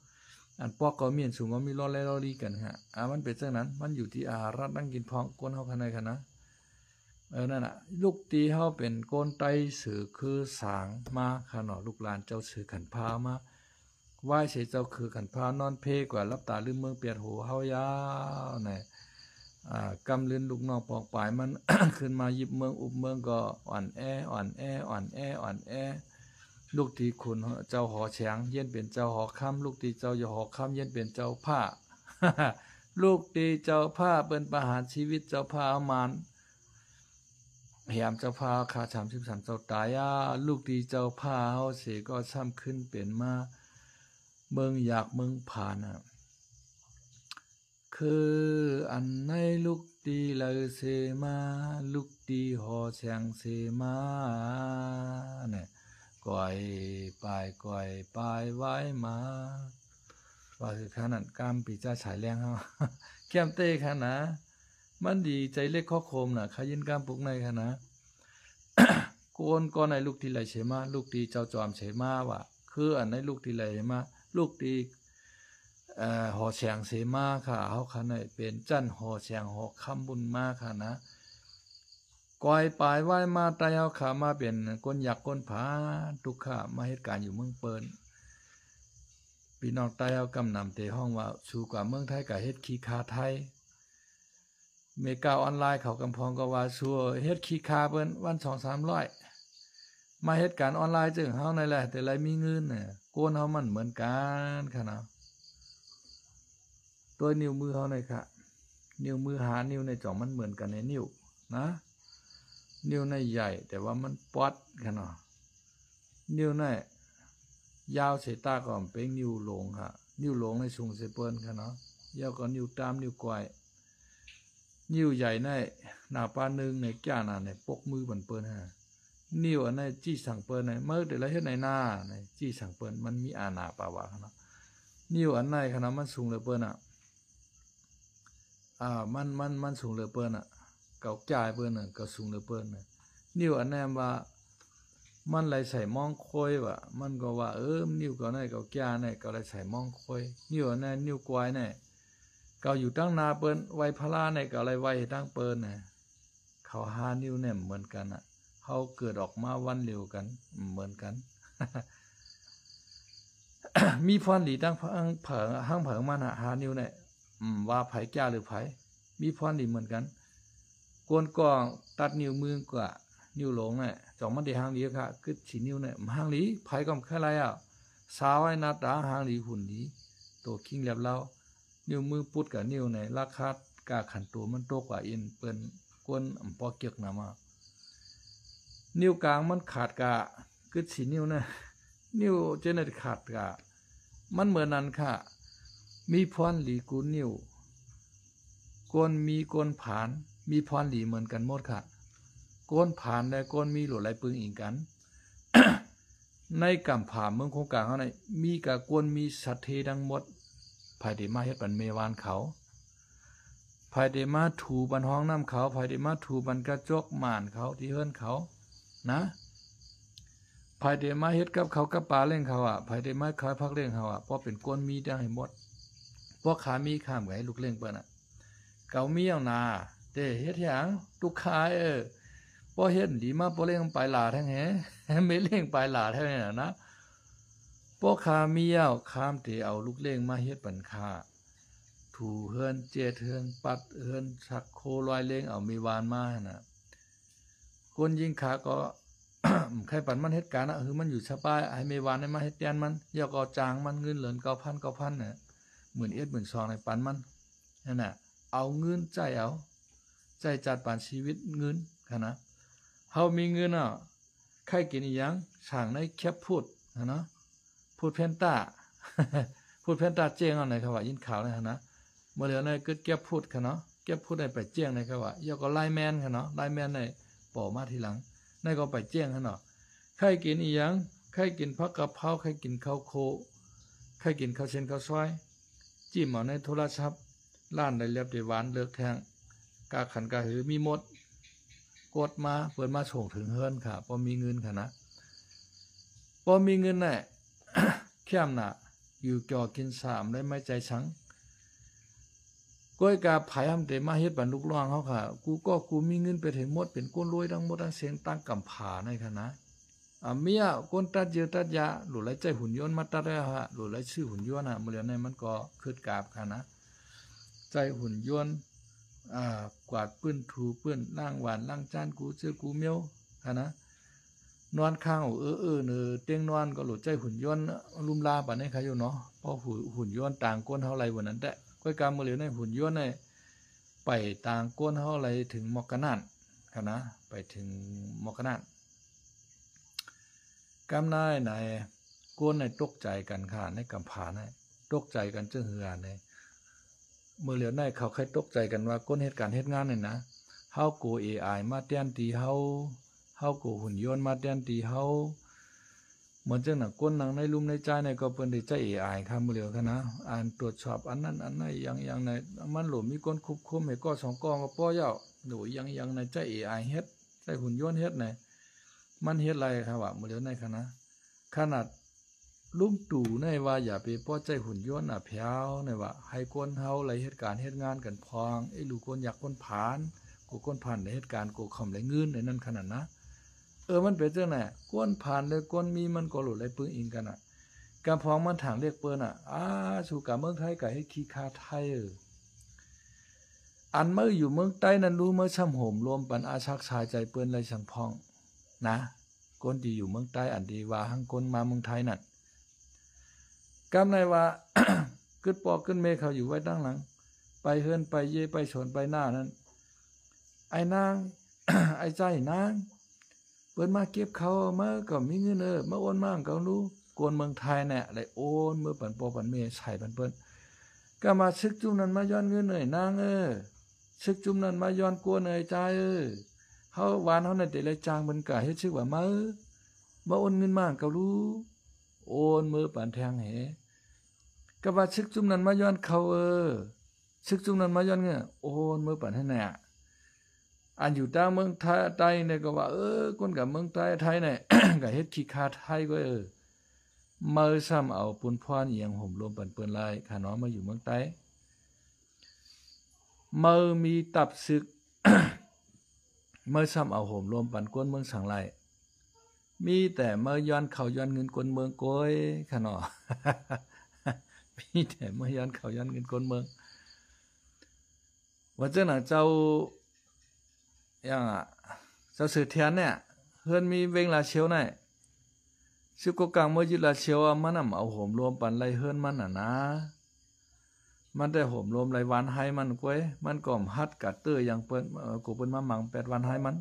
อันปอกก็มีอันสูงก็มีล้อแลล้อลีกันฮะมันเป็นเช่นนั้นมันอยู่ที่อาหารร่างกินพองคนเฮาคันใดค่ะนะนั่นน่ะลูกตีเฮาเป็นโกนไตสื่อคือสางมาค่ะเนาะลูกหลานเจ้าสื่อขันพามาไหว้เสเจ้าคือขันพานอนเพกว่ารับตาลืมเมืองเปียดหูเฮายาวไหนกำลืนลูกน้องปอกปลายมัน ขึ้นมายิบเมืองอุบเมืองก็อ่อนแอลูกตีคุณเจ้าหอแฉงเย็นเป็นเจ้าหอค่ำลูกตีเจ้าหอค่ำเย็นเป็นเจ้าผ้า ลูกตีเจ้าผ้าเป็นประหารชีวิตเจ้าผ้าเอามานพยายามเจ้าผ้าคา33เจ้าตายลูกตีเจ้าผ้าเฮาเสก็ซ้ำขึ้นเป็นมาเมืองอยากเมืองผ่านคืออันในลูกตีเลยเสมาลูกตีหอแสงเสมาเนี่ยก่อยปไว้มาว่าคือขนาดกามปีจ้าฉายแรงเฮา แก้มเต้ค่ะนะมันดีใจเล็กข้อโคมน่ะขยินกามปุกในค่ะนะ โกนก็ในลูกตีไหลเสมาลูกตีเจ้าจอมเสมาว่ะคืออันในลูกตีไหลมาลูกตีหอแสงเสมาค่ะเฮาคันได้เป็นจั่นหอแสงหอคำบุญมาค่ะนะก้อยปลายไว้มาตายเฮาขามาเป็นคนอยากคนผาทุกข์มาเหตุการณ์อยู่เมืองเปิ้นพี่น้องตายเฮากำนำเตห้องว่าสู่กว่าเมืองไทยก็เฮ็ดขี้คาไทยเมกาออนไลน์เขากำพองก็ว่าซัวเฮ็ดขี้คาเปิ้นวัน 2-300มาเฮ็ดการออนไลน์จึงเฮานั่นแหละแต่ไรมีเงินน่ะโกนเฮามันเหมือนกันค่ะนะตัวนิ้วมือเฮาเลยค่ะนิ้วมือหานิ้วในจ่องมันเหมือนกันในนิ้วนะนิ้วในใหญ่แต่ว่ามันปอดค่ะเนาะนิ้วในยาวเสตาก็เป็นนิ้วหลงค่ะนิ้วหลงในสูงเสเปิ้นค่ะเนาะยาวก็นิ้วตามนิ้วก้อยนิ้วใหญ่ในหน้าปานึงในก้าหน้าในปกมือบันเปิ้นฮะนิ้วอันในจี้สั่งเปิ้นในเมื่อแต่ละเฮ็ดในหน้าในจี้สั่งเปิ้นมันมีอาณาปาวะค่ะเนาะนิ้วอันในค่ะเนาะมันสูงเหลือเปิ้นมันสูงเหลือเปิ้นเก่าจ่ายเปิ้นก็สูงเหลือเปิ้นนิ้วอันแนมว่ามันไหลใส่มองค่อยว่ะมันก็ว่านิ้วก็ได้เก่าจ่าได้ก็ไหลใส่มองค่อยนิ้วอันนั้นนิ้วกวายได้เก่าอยู่ตั้งนาเปิ้นไว้พลาได้ก็ไหลไว้ตั้งเปิ้นเขาหานิ้วแหนมเหมือนกันเฮาเกิดออกมาวันเร็วกันเหมือนกัน มีพรดีตั้งห้างเผิงมันหานิ้วเนี่ยว่าไผจ้าหรือไผมีพรดีเหมือนกันกวนกองตัดนิ้วมือกว่านิ้วหลงเนี่ยจ่องมันได้หางดีค่ะคือสินิ้วเนี่ยหางดีไผก็แค่ไรสาวไอ้หน้าตาหางดีหุ่นดีโตคิงเรียบเล่านิ้วมือปุดกับนิ้วเนี่ยราคากาขันตัวมันโตกว่าอินเปิ้นกวนปอเกียกนะมานิ้วกลางมันขาดกะคือสินิ้วเนี่ยนิ้วเจเนตขาดกะมันเหมือนนั้นค่ะมีพรหลีกูนิ้วกวนมีกวนผานมีพรหลีเหมือนกันหมดค่ะกวนผานและกวนมีหลวดไหลปึงอีกกัน ในกำผาเมืองโคงกลางเขาในมีกะกวนมีสัตเทดังหมดภายเดมาเฮ็ดบันเมวานเขาภายเดมาถูบันห้องน้ำเขาภายเดมาถูบันกระจกหม่านเขาที่เฮิรนเขานะภายเดมาเฮ็ดกับเขากับปลาเล่งเขาภายเดมาคอยพักเล่งเขาเพราะเป็นกวนมีได้ให้หมดเพราะขามีข้ามกับให้ลูกเล่งเปิ้นเกามีเอานาเด้เฮ็ดหยังลูกค้าบ่เฮ็ดดีมาบ่เล่งไปหลาทั้งแฮไม่เล่งไปหลาเท่านั้นนะบ่ขามีเอาข้ามเตเอาลูกเล่งมาเฮ็ดปันค่าถูเฮือนเจดเฮือนปัดเฮือนชักโคลอยเล่งเอามีวานมาน่ะคนยิงขาก็ ใครปันมันเฮ็ดการคือมันอยู่สบายให้มีวานให้มาเฮ็ดแทนมันอย่าก็จางมันเงินเหลือน 9,000 น่ะ11,000 12,000ในปันมัน นั่นน่ะเอาเงินใจจัดปานชีวิตเงินค่ะนะเฮามีเงินใครกินอีหยังช่างในแคบพูดนะพูดเพนต้า พูดเพนต้าเจียงเอาไหนครับว่ายินข่าวเลยนะเมื่อเหลือในกึดแก็บพูดค่ะเนาะแก็บพูดได้ไปเจียงในครับว่ายอก็ไลแมนค่ะเนาะไลแมนในป่อมาทีหลังในก็ไปเจียงค่ะเนาะใครกินอีหยังใครกินผักกะเพราใครกินข้าวโคใครกินข้าวเส้นข้าวซอยจิ้มเอาในโทรศัพท์ล้านได้เรียบได้หวานเลือกแทงกาขันกาหือมีหมดกดมาเปิดมาส่งถึงเฮือนค่ะพอมีเงินค่ะนะพอมีเงินน่ะ เข้มน่ะอยู่จ่อกินสามได้ไม่ใจชังก้อยกาไผทำแต่มาเฮ็ดบันลูกร้องเขาค่ะกูมีเงินไปถึงหมดเป็นก้นรวยทั้งหมดทั้งเสียงตั้งกำผาในค่ะนะเมียก้นตัดเยอะตัดยาหลุดไหลใจหุ่นยนต์มาตัดได้ฮะหลุดไหลชื่อหุ่นยนต์เมื่อในมันก็คืดกาบค่ะนะใจหุ่นยนต์กวาดปื้นถูปื้นล่างหวานล่างจานกูเจอกูเมียวค่ะนะนอนข้างเนอเตียงนอนก็หลุดใจหุ่นยนต์ลุมลาป่านนี้ค่ะอยู่เนาะเพราะหุ่นยนต์ต่างก้นเท่าไรวันนั้นแต่ก้อยกามมือเหลียวในหุ่นยนต์ในไปต่างก้นเท่าไรถึงมอกกะนานค่ะนะไปถึงมอกกะนานกำนายในก้นในตกใจกันค่ะในกำผาในตกใจกันเจ้าเหือในเมื่อเหลียวในเขาใครตกใจกันว่าก้นเหตุการณ์เหตุงานเนี่ยนะเฮาโก AI มาเตียนตีเฮาโกหุ่นยนต์มาเตียนตีเฮาเหมือนจังหนักก้นหนังในลุ่มในใจในก็เปิ้นได้ใจ AI ค่ะเมื่อเหลียวค่ะนะอ่านตรวจสอบอันนั้นอันไหนอย่างในมันหลมีก้นคุบคุมให้ก็2กองก็ป้อย่าหนูอย่างในใจ AI เฮ็ดใจหุ่นยนต์เฮ็ดไหนมันเฮ็ดไรครับว่าเมื่อเหลียวในค่ะนะขนาดลุงตู่ในว่าอย่าไปป้อใจหุ่นยนต์แผ่วในว่าให้คนเฮาไหลเหตุการณ์เหตุงานกันพองไอ้ลูกคนอยากคนผ่านกูคนผ่านในเหตุการณ์กูคำไหลเงินในนั้นขนาดนะมันเป็นจังไหนก้นผ่านเลยก้นมีมันก็หลุดไหลปื้นอิงกันกำพองมันถางเรียกเปิ้นสู่กับเมืองไทยกับให้ขี้คาไทยอันเมื่ออยู่เมืองใต้นั้นรู้เมื่อช่ำโหมรวมปันอาชักชายใจเปิ้นเลยสังพองนะก้นที่อยู่เมืองใต้อันดีว่าหังก้นมาเมืองไทยนั่นกำในว่า กึดปอกกึดเมฆเขาอยู่ไว้ด้านหลังไปเฮือนไปเย่ไปชนไปหน้านั้นไอ้นาง ไอ้ใจนางเปิ้นมาเก็บเขามาก็มีเงินมาโอนมาเขารู้กวนเมืองไทยเนี่ยได้โอนเมื่อปันปอปันเมใส่ปันเปิ้นก็มาซึกจุ่มนั้นมาย้อนเงินนางซึกจุ่มนั้นมาย้อนกวนใจเฮาวานเฮานั่นได้เลยจางมันก็เฮ็ดชื่อว่ามาโอนเงินมาเขารู้โอนมือปันแทงเหก็ว่าซึกจุ่มนั้นมาย้อนเขาซึกจุ่มนั้นมาย้อนเงี้ยโอนมือปันให้แน่อันอยู่ตางเมืองไทยใต้เนี่ยก็ว่าคนกับเมืองไทยเนี่ย ก็เฮ็ดขี้คาไทยก็มือซ้ำเอาปุนพรเอียงห่มรวมปันเปิ้นลายขาน้อมาอยู่เมืองใต้มือมีตับศึก มือซ้ำเอาห่มรวมปันก้นเมืองสังไลมีแต่เมื่อย้อนเขาย้อนเงินกลเมืองโกยค่ะเนาะ มีแต่เมื่อย้อนเขาย้อนเงินกลเมืองว่าเจ้าหน้าเจ้าอย่างเจ้าสือเทียนเนี่ยเฮือนมีเวงลาเชียวไหนซึกกลางเมื่อยึดลาเชียวมันนำเอาโหมรวมปันไรเฮือนมันนะมันได้โหมรวมไรวันให้มันก้วยมันก่อมฮัดกัดเตอร์อย่างเปิ้นกูเปิ้นมาหมัง8วันให้มัน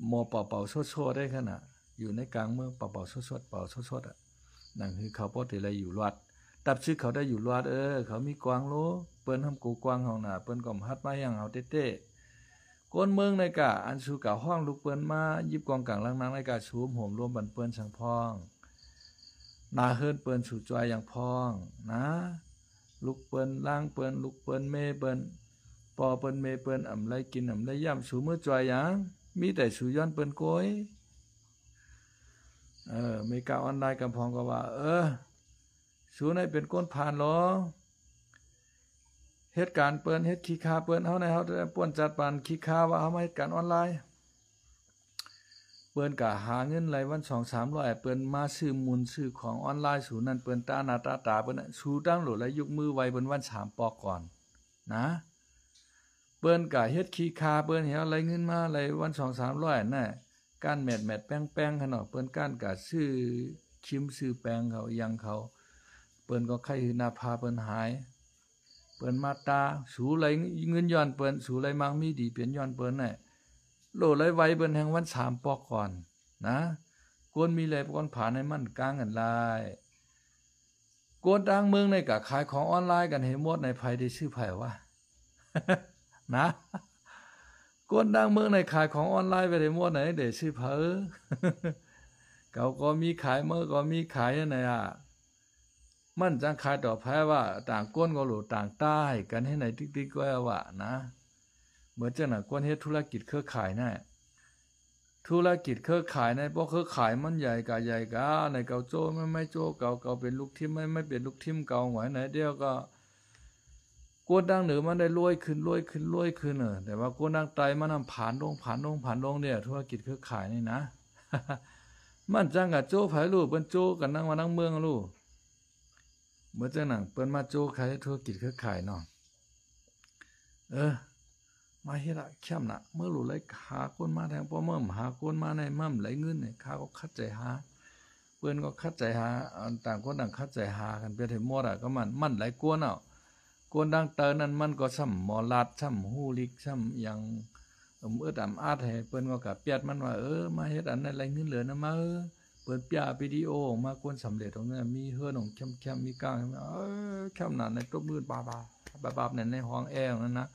หมอเป่าๆโซๆได้ขนาดอยู่ในกลางเมืองเป่าๆโซๆเป่าโซๆนั่นคือเขาปกติอะไรอยู่รอดตับชื่อเขาได้อยู่รอดเขามีกวางโลเปิ้นทำกูกวางเฮาน่ะเปิ้นก็ฮัดมาอย่างเฮาเต้ๆก้นเมืองในกะอันสู่กะห้องลูกเปิ้นมายิบกองกลางลังนางในกะชูมโหมรวมบันเปิ้นสังพองนาเฮิรนเปิ้นสู่จอยอย่างพองนะลูกเปิ้นล่างเปิ้นลูกเปิ้นเมเปิ้นปอเปิ้นเมเปิ้นอำไรกินอำไรย่ำสู่มื้อจอยหยังมีแต่สู่ย้อนเปิ้นโกยมีกาออนไลน์กำพองก็ว่าสู่ในเป็นก้นผ่านหรอเหตุการณ์เปิ้นเฮ็ดขี้คาเปิ้นเฮาในเฮาป่วนจัดปานขี้คาว่าเฮามาเฮ็ดการออนไลน์เปิ้นก็หาเงินรายวัน 2-300 เปิ้นมาซื้อมูลซื้อของออนไลน์สู่นั้นเปิ้นตาหน้าตาเปิ้นสู่ตั้งโหลแล้วยกมือไว้เปิ้นวัน3ปอกก่อนนะเปิ้นก็เฮ็ดขี้คาเปิ้นเฮ็ดอะไรเงินมาอะไรวัน 2-300 น่ะก้านแมดแป้งๆคั่นเนาะเปิ้นก้านก็ซื้อคิมซื้อแป้งเขายังเขาเปิ้นก็ไข้หน้าผาเปิ้นหาย ปิ้นมาตาสูไหลเงินย้อนเปิ้นสูไหลมังมีดีเปลี่ยนย้อนเปิ้นน่ะโลไหลไว้เปิ้นแห่งวัน3ปอกก่อนนะกวนมีแลก่อนผ่านให้มันกลางกันลายกวนดังเมืองในกะขายของออนไลน์กันให้หมดในภัยได้ชื่อไผวะ นะกวนดังเมืองในขายของออนไลน์ไปได้หมดไหนได้ชื่อเผอ เขาก็มีขายเมื่อก็มีขายไหนอ่ะมันจังขายต่อแพ้ว่าต่างก้นก็หลูต่างใต้กันให้ไหนติ๊กๆก็ว่านะเหมือนจังน่ะก้นเฮ็ดธุรกิจเครือข่ายน่ะธุรกิจเครือข่ายในบ่เครือข่ายมันใหญ่กะใหญ่กะในเก่าโจ้ไม่โจ้เก่าเป็นลูกทีมไม่เป็นลูกทีมเก่าหวยไหนเดียวก็กวนดังเหนือมันได้รวยขึ้นแต่ว่ากวนดังไตมันนำผ่านลงเนี่ยธุรกิจเครือข่ายนี่นะ มันจังกะโจ้ไผรู้เปิ้นโจ้กันนั่งมานั่งเมืองรู้เมื่อจังหนังเปิ้นมาโจ้ขายธุรกิจเครือข่ายเนาะมาเฮ็ดละเข้มน่ะเมื่อรู้เลยหาคนมาแทงบ่เมื่อหาคนมาในมั่มไหลเงินเนี่ยข้าก็คัดใจหาเปิ้นก็คัดใจหาต่างคนต่างคัดใจหากันไปถึงหมดอ่ะก็มันหลายกวนเนาะกวนดังเตอนั้นมันก็ซ้ำหมอลัดซ้ำฮู้ลิกซ้ำอย่างอาดให้เปิ้นก็กะเปียดมันว่ามาเฮ็ดอันนั้นไหลเงินเหลือนะมาเปิดปีวิดีโอมากวนสำเร็จตรงนั้นมีเฮือนของเข้มมีก้างเข้มหนาในตบมือบาๆในห้องแอร์นั่นนะ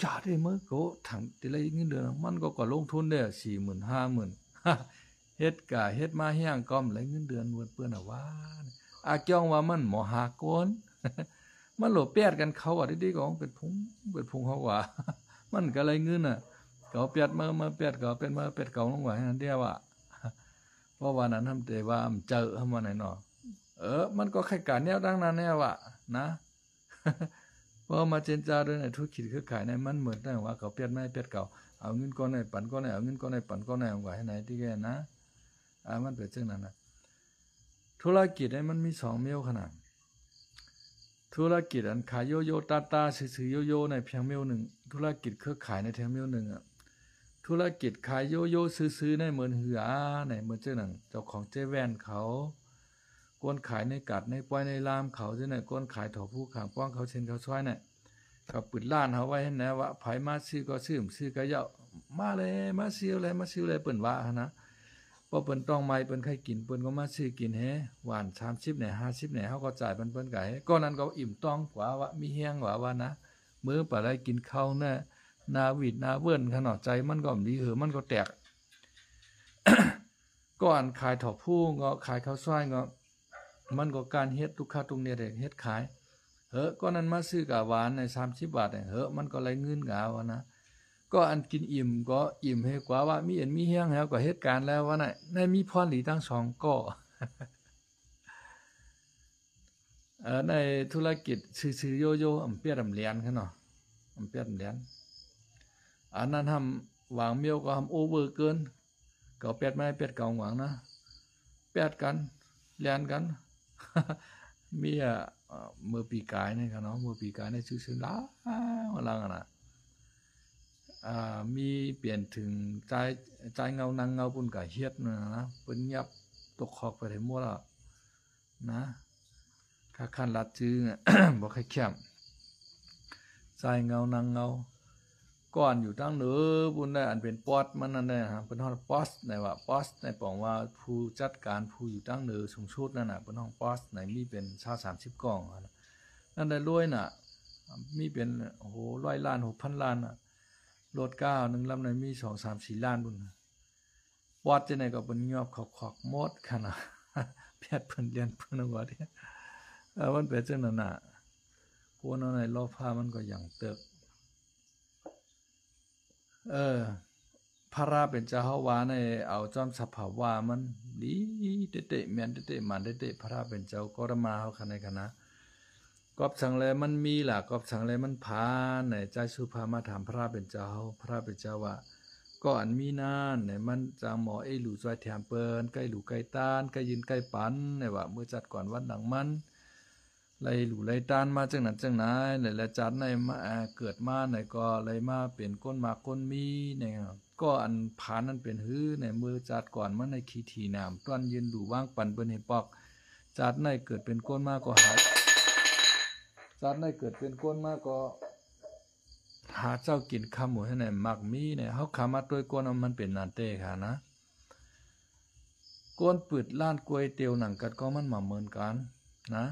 จ่าได้มื้อก็ถังติเลยเงินเดือนมันก็ลงทุนได้ 40,000 50,000 เฮ็ดมาแห้งก้อมไหลเงินเดือนเปิ้นน่ะว่าอาจ้องว่ามันหมอหากวน มันโหลแปดกันเขาอ่ะดีๆก็เป็นพุงเขาว่า มันก็ไหลเงินน่ะเขาเปียดมาเปียดก็เป็นมาเป็ดเก่าลงไว้นั่นเดียวว่าเพราะว่านั้นทำแต่ว่าเจอทำมาไหนเนาะมันก็แค่การแนวดังนั้นแน่ว่ะนะ พอมาเจนจาด้วยในธุรกิจเครือข่ายในมันเหมือนได้ว่าเขาเปลี่ยนไม่เปลี่ยนเก่าเอาเงินก้อนไหนปั่นก้อนไหนเอาเงินก้อนไหนปั่นก้อนไหนเอาไว้ให้ไหนที่แกนะมันเป็นเช่นนั้นนะธุรกิจให้มันมี2เมี่ยวขนาดธุรกิจอันขายโยโย่ตาซื้อโยโย่ในเพียงเมี่ยวนึงธุรกิจเครือข่ายในแถมเมี่ยวนึงอ่ะธุรกิจขายโยโย่ซื้อในเหมือนเหือในเหมือนเจ้าหนังเจ้าของเจแวนเขากวนขายในกัดในปล่อยในลามเขาเจ้าไหนกวนขายถอผู้ขางป้องเขาเช่นเขาช่วยเนี่ยเขาปิดร้านเขาไว้ให้นะว่าไผมาซื้อก็ซื้อก็เยามาเลยมาซื้ออะไรเปิ้นว่านะพอเปิ้นต้องไม้เปิ้นใครกินเปิ้นก็มาซื้อกินแฮหวาน30เนี่ย50เนี่ยเฮาก็จ่ายเปิ้นก็ให้ก็นั้นก็อิ่มต้องกว่าว่ามีแฮงว่านะมื้อปะได้กินข้าวน่ะนาวิดนาเวิ้นขนาดใจมันก็ดีมันก็แตก ก่อนขายถอผู้ก็ขายข้าวซอยก็มันก็การเฮ็ดทุกค่าตรงเนี่ยได้เฮ็ดขายก็นั้นมาซื้อกะหวานใน30 บาทเนี่ยมันก็ไหลเงินกะว่านะก็อันกินอิ่มก็อิ่มให้กว่าว่ามีเอ็นมีแห้งแล้วก็เหตุการณ์แล้วว่าน่ะในมีพรหลีทั้ง2ก็ ในธุรกิจซื้อโยโย่อำเปียดอำเลียนคั่นเนาะอำเปียดอำเลียนอันนั้นทำวางเมียวก็ทำโอเวอร์เกินก็เปียดไม่เปียดเก่าหวังนะเปียดกันเลียนกัน มีมือปีกายนี่ครับเนาะมือปีกายในซื้อๆล้าว่าลังน่ะมีเปลี่ยนถึงใจเงานางเงาปุ่นกะเฮ็ดนะเปิ้นยับตกขอกไปได้หมดแล้วนะค่าคันลัดจื้อ บ่ค่อยเข้มใจเงานางเงาก่อนอยู่ตั้งเหนือปุ่นได้อันเป็นปอดมันนั่นแหละฮะเปิ้นฮ้องปอสในว่าปอสในปองว่าผู้จัดการผู้อยู่ตั้งเหนือสูงสุดนั่นน่ะเปิ้นฮ้องปอสในมีเป็น20-30กล่องนั่นได้รวยน่ะมีเป็นโอ้โห100 ล้าน 6,000 ล้านน่ะรถก้าวนึงลำในมี 2-3-4 ล้านบุ่นปอดจังได๋ก็เปิ้นยอบขอกหมดคั่นน่ะ แพทย์เพิ่นเรียนเพิ่นว่าเด้มันเป็นจังนั้นน่ะพวกนั้นในรอบพามันก็อย่างเติบพระราเป็นเจ้าเฮาว่าในเอาจอมสัพพาวามันดีเตะๆแม่นเตะๆมันเตะๆพระราเป็นเจ้าก็มาเฮาคันในคณะกอบสังแลมันมีล่ะกอบสังแลมันพาในใจสุภามาถามพระราเป็นเจ้าพระราเป็นเจ้าว่าก็อันมีนานในมันจางหมอหลู่ซอยแถมเปิ้นใกล้หลู่ใกล้ตานใกล้ยืนใกล้ปันในว่าเมื่อจัดก่อนวันหนังมันไล่หลู่ไล่ตานมาจังนั้นจังไหนและจัดในมาเกิดมาในก็เลยมาเป็นก้นมากก้นมีเนี่ยก็อันผานนั้นเป็นหื้อในมือจัดก่อนมันในขี้ถีน้ำต้นยืนหลู่ว่างปันเปิ้นให้ปอกจัดในเกิดเป็นก้นมากก็หาย จัดได้เกิดเป็นก้นมาก็หาเจ้ากินคำหมูให้ไหนมักมีเนี่ยเขาขามาตัวก้นมันเป็นนานเต้ค่ะนะก้นปืดล้านกล้วยเตียวหนังกัดก็มันมาเหมือนกันนะ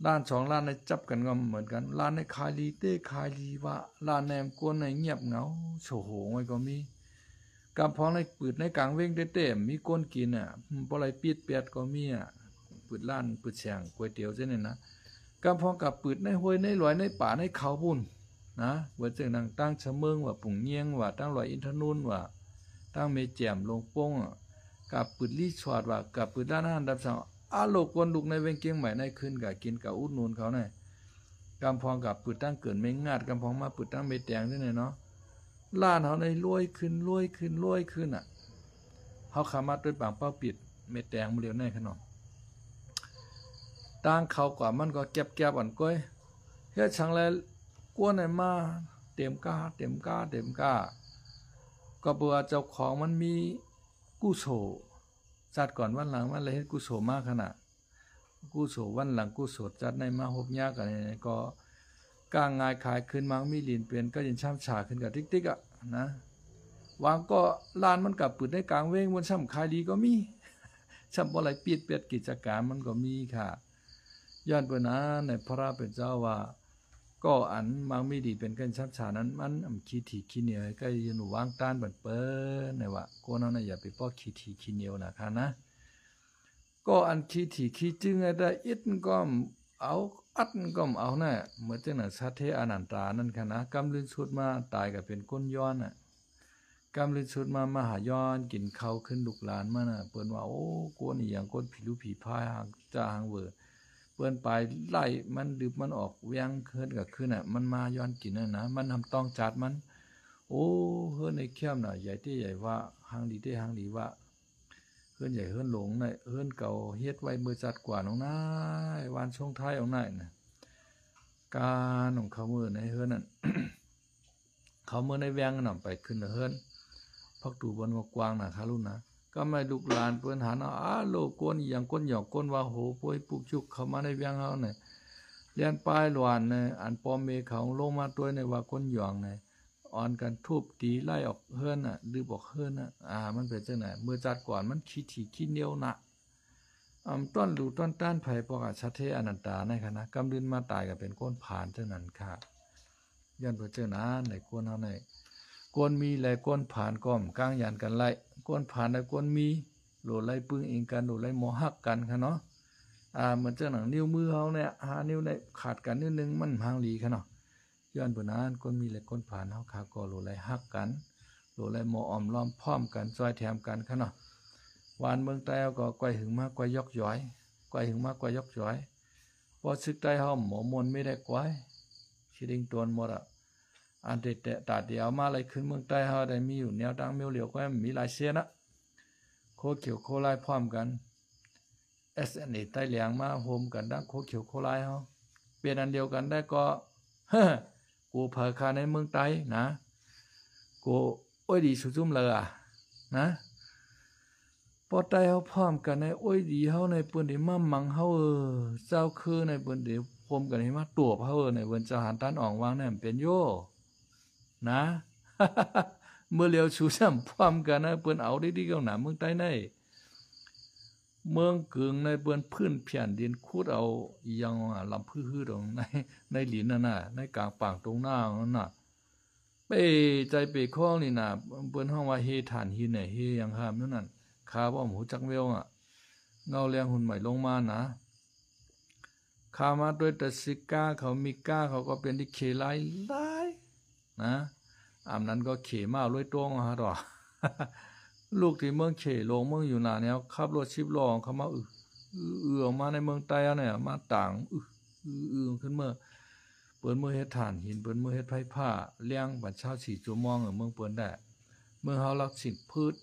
ล้านสองล้านในจับกันก็เหมือนกันล้านในคายลีเต้คายลีว่าล้านแนมก้นในเงียบเหงาโฉโหไว้ก็มีกำพองในปืดในกลางเว้งเต้มีก้นกินอ่ะปลายปีดเปียดก็มีอ่ะปืดล้านปืดเสียงกล้วยเตียวเช่นนี้นะกำพองกับปืดในห้วยในหลอยในป่าในเขาบุญนะว่าเจ้านังตั้งเฉเมืองว่าปุ่งเงียงว่าตั้งลอยอินทนูนว่าตั้งเมแจ่มลงโป้งกับปืดลี่ชอดว่ากับปืดด้านหน้าดับสองอาโลกวนลูกในเวงเกียงใหม่ในคืนกับกินกับอุดนูนเขาเนี่ยกำพองกับปืดตั้งเกิดไม่งาดกำพองมาปืดตั้งเมแตงด้วยเนาะล้านเขาในรวยขึ้นอ่ะเขาขามาด้วยปางเป้าปิดเมแตงมาเรียวในขนมตั้งเขากว่ามันก็แก็บอ่อนก้อยเฮ็ดชังแล้วกวนไหนมาเต็มก้าก็เบื่อเจ้าของมันมีกู้โฉจัดก่อนวันหลังมันเลยเฮ็ดกู้โฉมากขนาดกู้โฉวันหลังกู้โฉจัดในมาหบยากกันนี่ก็กลางงายขายขึ้นมังมีลินเปลี่ยนก็ยินช่ำฉาขึ้นกับติ๊กอ่ะนะวางก็ลานมันกับปืดในกลางเว้งบนช่ำขายดีก็มีช่ำบ่ไหลเปียดกิจการมันก็มีค่ะย้อนเปิ้นนะในพระเป็นเจ้าว่าก็อันมังมีดีเป็นกันชับฉานั้นมันขี้ถี่ขี้เหนียวก็ยืนวางต้านบัดเปิ้นในว่าโกนเอาอย่าไปป้อขี้ถี่ขี้เหนียวนะคะนะก็อันขี้ถี่ขี้จึงได้อิดก็เอาอัดก็เอาน่ะเหมือนจังนั้นสัทเทอนันตานั่นค่ะนะกำลืนสุดมาตายก็เป็นก้นย้อนน่ะกำลืนสุดมามหาย้อนกินข้าวขึ้นลูกหลานมาน่ะเปิ้นว่าโอ้โกนอีหยังก้นผีลูผีพายหางจ้าหางเวอเปิ้นไปไล่มันดึบมันออกเวียงเคินก็ขึ้นน่ะมันมาย้อนกินน่ะนะมันทำต้องจัดมันโอ้เฮือนในเข้มน่ะใหญ่ที่ใหญ่ว่าหางดีที่หางดีว่าเฮือนใหญ่เฮือนหลงในเฮือนเก่าเฮ็ดไว้มือจัดกว่าน้องนายวานช่วงท้ายของนายน่ะการของเขามือในเฮือนนั่น เขามือในแวงน่ะไปขึ้นเฮือนพักดูบนกว้างน่ะค่ะลูกนะก็ไม่ลูกหลานเปิ้นหาเนาะโลกวนอย่างก้นหยอกก้นว่าโหป่วยปุกชุกเข้ามาในเวียงเฮาเนี่ยเรียนปลายหลวนเนี่ยอันปอมเมเขาลงมาตัวในว่าก้นหยองเนี่ยอ่อนกันทุบตีไล่ออกเฮือนน่ะหรือบอกเฮือนน่ะมันเป็นจังไหนเมื่อจัดก่อนมันขี้ถี่ขี้เหนียวน่ะต้นดูต้นต้านไผปอกชัทเทอนันตาในคณะกำดินมาตายก็เป็นก้นผ่านเท่านั้นค่ะย้อนเพิ่นเจ้านะในก้นเฮาในก้นมีแลก้นผ่านก้อมกลางยันกันไล่ก้นผ่านและก้นมีโหลไล่ปึ้งเองกันโหลไล่หมอหักกันค่ะเนาะเหมือนเจ้าหนังนิ้วมือเฮาเนี่ยหานิ้วได้ขาดกันนิดนึงมันหางหลีค่ะเนาะย้อนเพิ่นนั้นก้นมีและก้นผ่านเฮาขาก็โหลไล่หักกันโหลไล่หมออ้อมล้อมพร้อมกันซอยแถมกันค่ะเนาะวานเมืองใต้เฮาก็ก้อยหึงมากก้อยยอกย้อยก้อยหึงมากก้อยยอกย้อยพอซึกใต้เฮาหมอมนไม่ได้ก้อยสิดิงตวนหมดอ่ะอันเด็ดตาเดียวมาอะไรขึ้นเมืองใต้เฮาได้มีอยู่แนวตั้งเมียวเหลียวก็มีหลายเสียนะโคเขียวโคลายพร้อมกัน SNA ใต้เหลียงมาโฮมกันดังโคเขียวโคลายเฮาเปลี่ยนอันเดียวกันได้ก็กูเผอคาในเมืองใต้นะกูโอ้ยดีสุจุ่มเลยนะพอใต้เฮาพร้อมกันในโอ้ยดีเฮาในเปิ้นได้มามังเฮาเจ้าคือในเปิ้นได้พรมกันให้มาตัวเฮาในเปิ้นจะหารต้านออกวางนั่นเป็นโยนะ เมื่อเลียวชูซ้ำพร้อมกันนะเปิ้นเอาดีๆกับหนาเมืองใต้ในเมืองกึ่งในเปิ้นพื้นเพียนดินขุดเอาอีหยังลำพื้อๆตรงในหลินนั่นน่ะในกลางปางตรงหน้านั่นน่ะไปใจไปข้องนี่น่ะเปิ้นฮ้องว่าเฮฐานหินเนี่ยเฮหยังห้ามนั่นน่ะคาบ่หูจักเวลเงาแรงหุ่นใหม่ลงมานะคามาด้วยตะสิก้าเขามีก้าเขาก็เป็นที่เขลายนะนั้นก็เขมาลอยตวงดอก ลูกที่เมืองเขลงเมืองอยู่หน้าแนวขับรถ10 ล้อเขามาออกมาในเมืองใต้เนี่ยมาต่างขึ้นเมื่อเปิ้นมือเฮ็ดฐานหินเปิ้นมือเฮ็ดไผผ้าเลี้ยงบัดเช้า4 ชั่วโมงเมืองเปิ้นได้เมืองเฮารักสิ่งพืช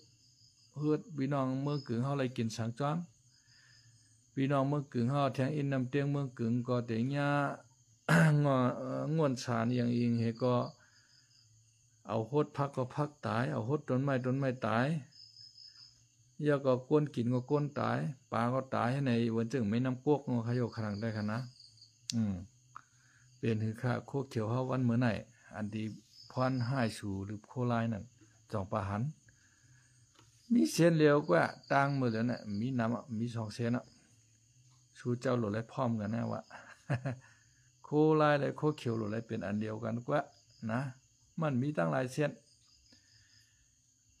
พี่น้องเมืองกึ่งเฮาเลยกินสังจ้อมพี่น้องเมืองกึ่งเฮาแทงอินนำเตียงเมืองกึ่งก็แต่ญา งวนฉานอย่างอิงเฮก็เอาโหดพักก็พักตายเอาโหดต้นไม้ตายยาก็ก้นกินก็ก้นตายปลาก็ตายให้ในวันจึงไม่น้ำกวกงอขยกขลังได้ค่ะนะ เป็นหือค่าโคเขียวเฮาวันมื้อไหนอันที่พรห้ายสูหรือโคลายนั่นจองประหันมีเส้นเร็วกว่าต่างมื้อแล้วน่ะมีน้ำมี2เส้นอ่ะชูเจ้าโหลดและพร้อมกันนะว่า โคลายและโคเขียวโหลดและเป็นอันเดียวกันกว่านะมันมีตั้งหลายเส้น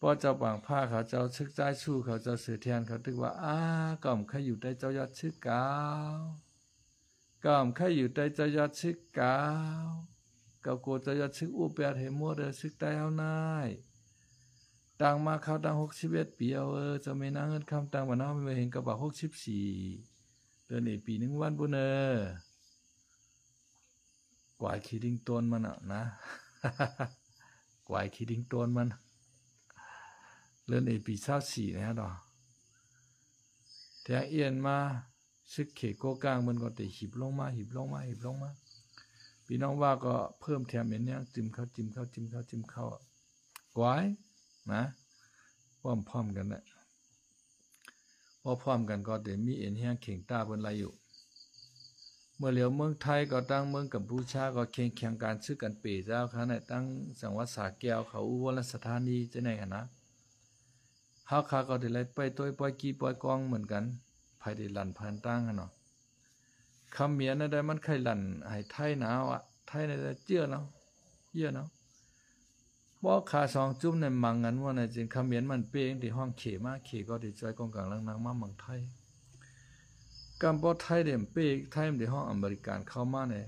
พอเจ้าบางผ้าเขาเจ้าชึกใจสู้เขาเจ้าสือแทนเขาตึกว่าก่อมใครอยู่ใต้เจ้ายอดชึกกาวก่อมใครอยู่ใต้เจ้ายอดชึกกาวเกาโกเจ้ายอดชึกอุเปียดให้มัวเด้อชึกใต้เฮานายตั้งมาเข้าตั้ง61ปีเอาจะไม่นางเงินคำตั้งว่าน้องไม่เห็นกับว่า64เดือนนี้ปี1วันบุญกวายขี้ดิ้งต้นมันอ่ะนะ กวายขี้ดิ้งต้นมันเดือนนี้ปี24นะฮะดอกแทงเอียนมาซึกเขโกกลางมันก็แต่หิบลงมาพี่น้องว่าก็เพิ่มแถมเห็นเนี่ยจิ้มเข้ากวายนะพร้อมกันนะพร้อมกันก็แต่มีเอ็นเฮียงเข่งตาเพิ่นไหลอยู่เมื่อเหลียวเมืองไทยก็ตั้งเมืองกัมพูชาก็แข่งการซื้อกันเป๋เจ้าค่ะในตั้งจังหวัดสระแก้วเขาอุบลสถานีจะไหนกันนะเฮาคาก็ได้ไล่ไปตัวปล่อยกีปล่อยกองเหมือนกันภายได้ลั่นผ่านตั้งกันเนาะคำเมียนได้มันไข่ลั่นให้ไทยหนาวไทยได้เจื้อเนาะเยี่ยเนาะบ่ขา2จุ่มในมังกันว่าในจริงคำเมียนมันเป้งที่ห้องเขมาเขก็ได้จอยกองกลางลังนางมาเมืองไทยกำบ่ไทยเด้มเป้ไทยมันได้ห้องอเมริกันเข้ามาเนี่ย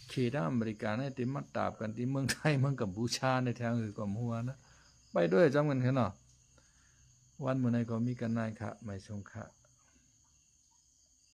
เขตอเมริกันเนี่ยติมาตาบกันที่เมืองไทยเมืองกัมพูชาในทางอื่นก็หัวนะไปด้วยจำกันเนาะวันมื้อไหนก็มีกันนายค่ะไม่ชงค่ะ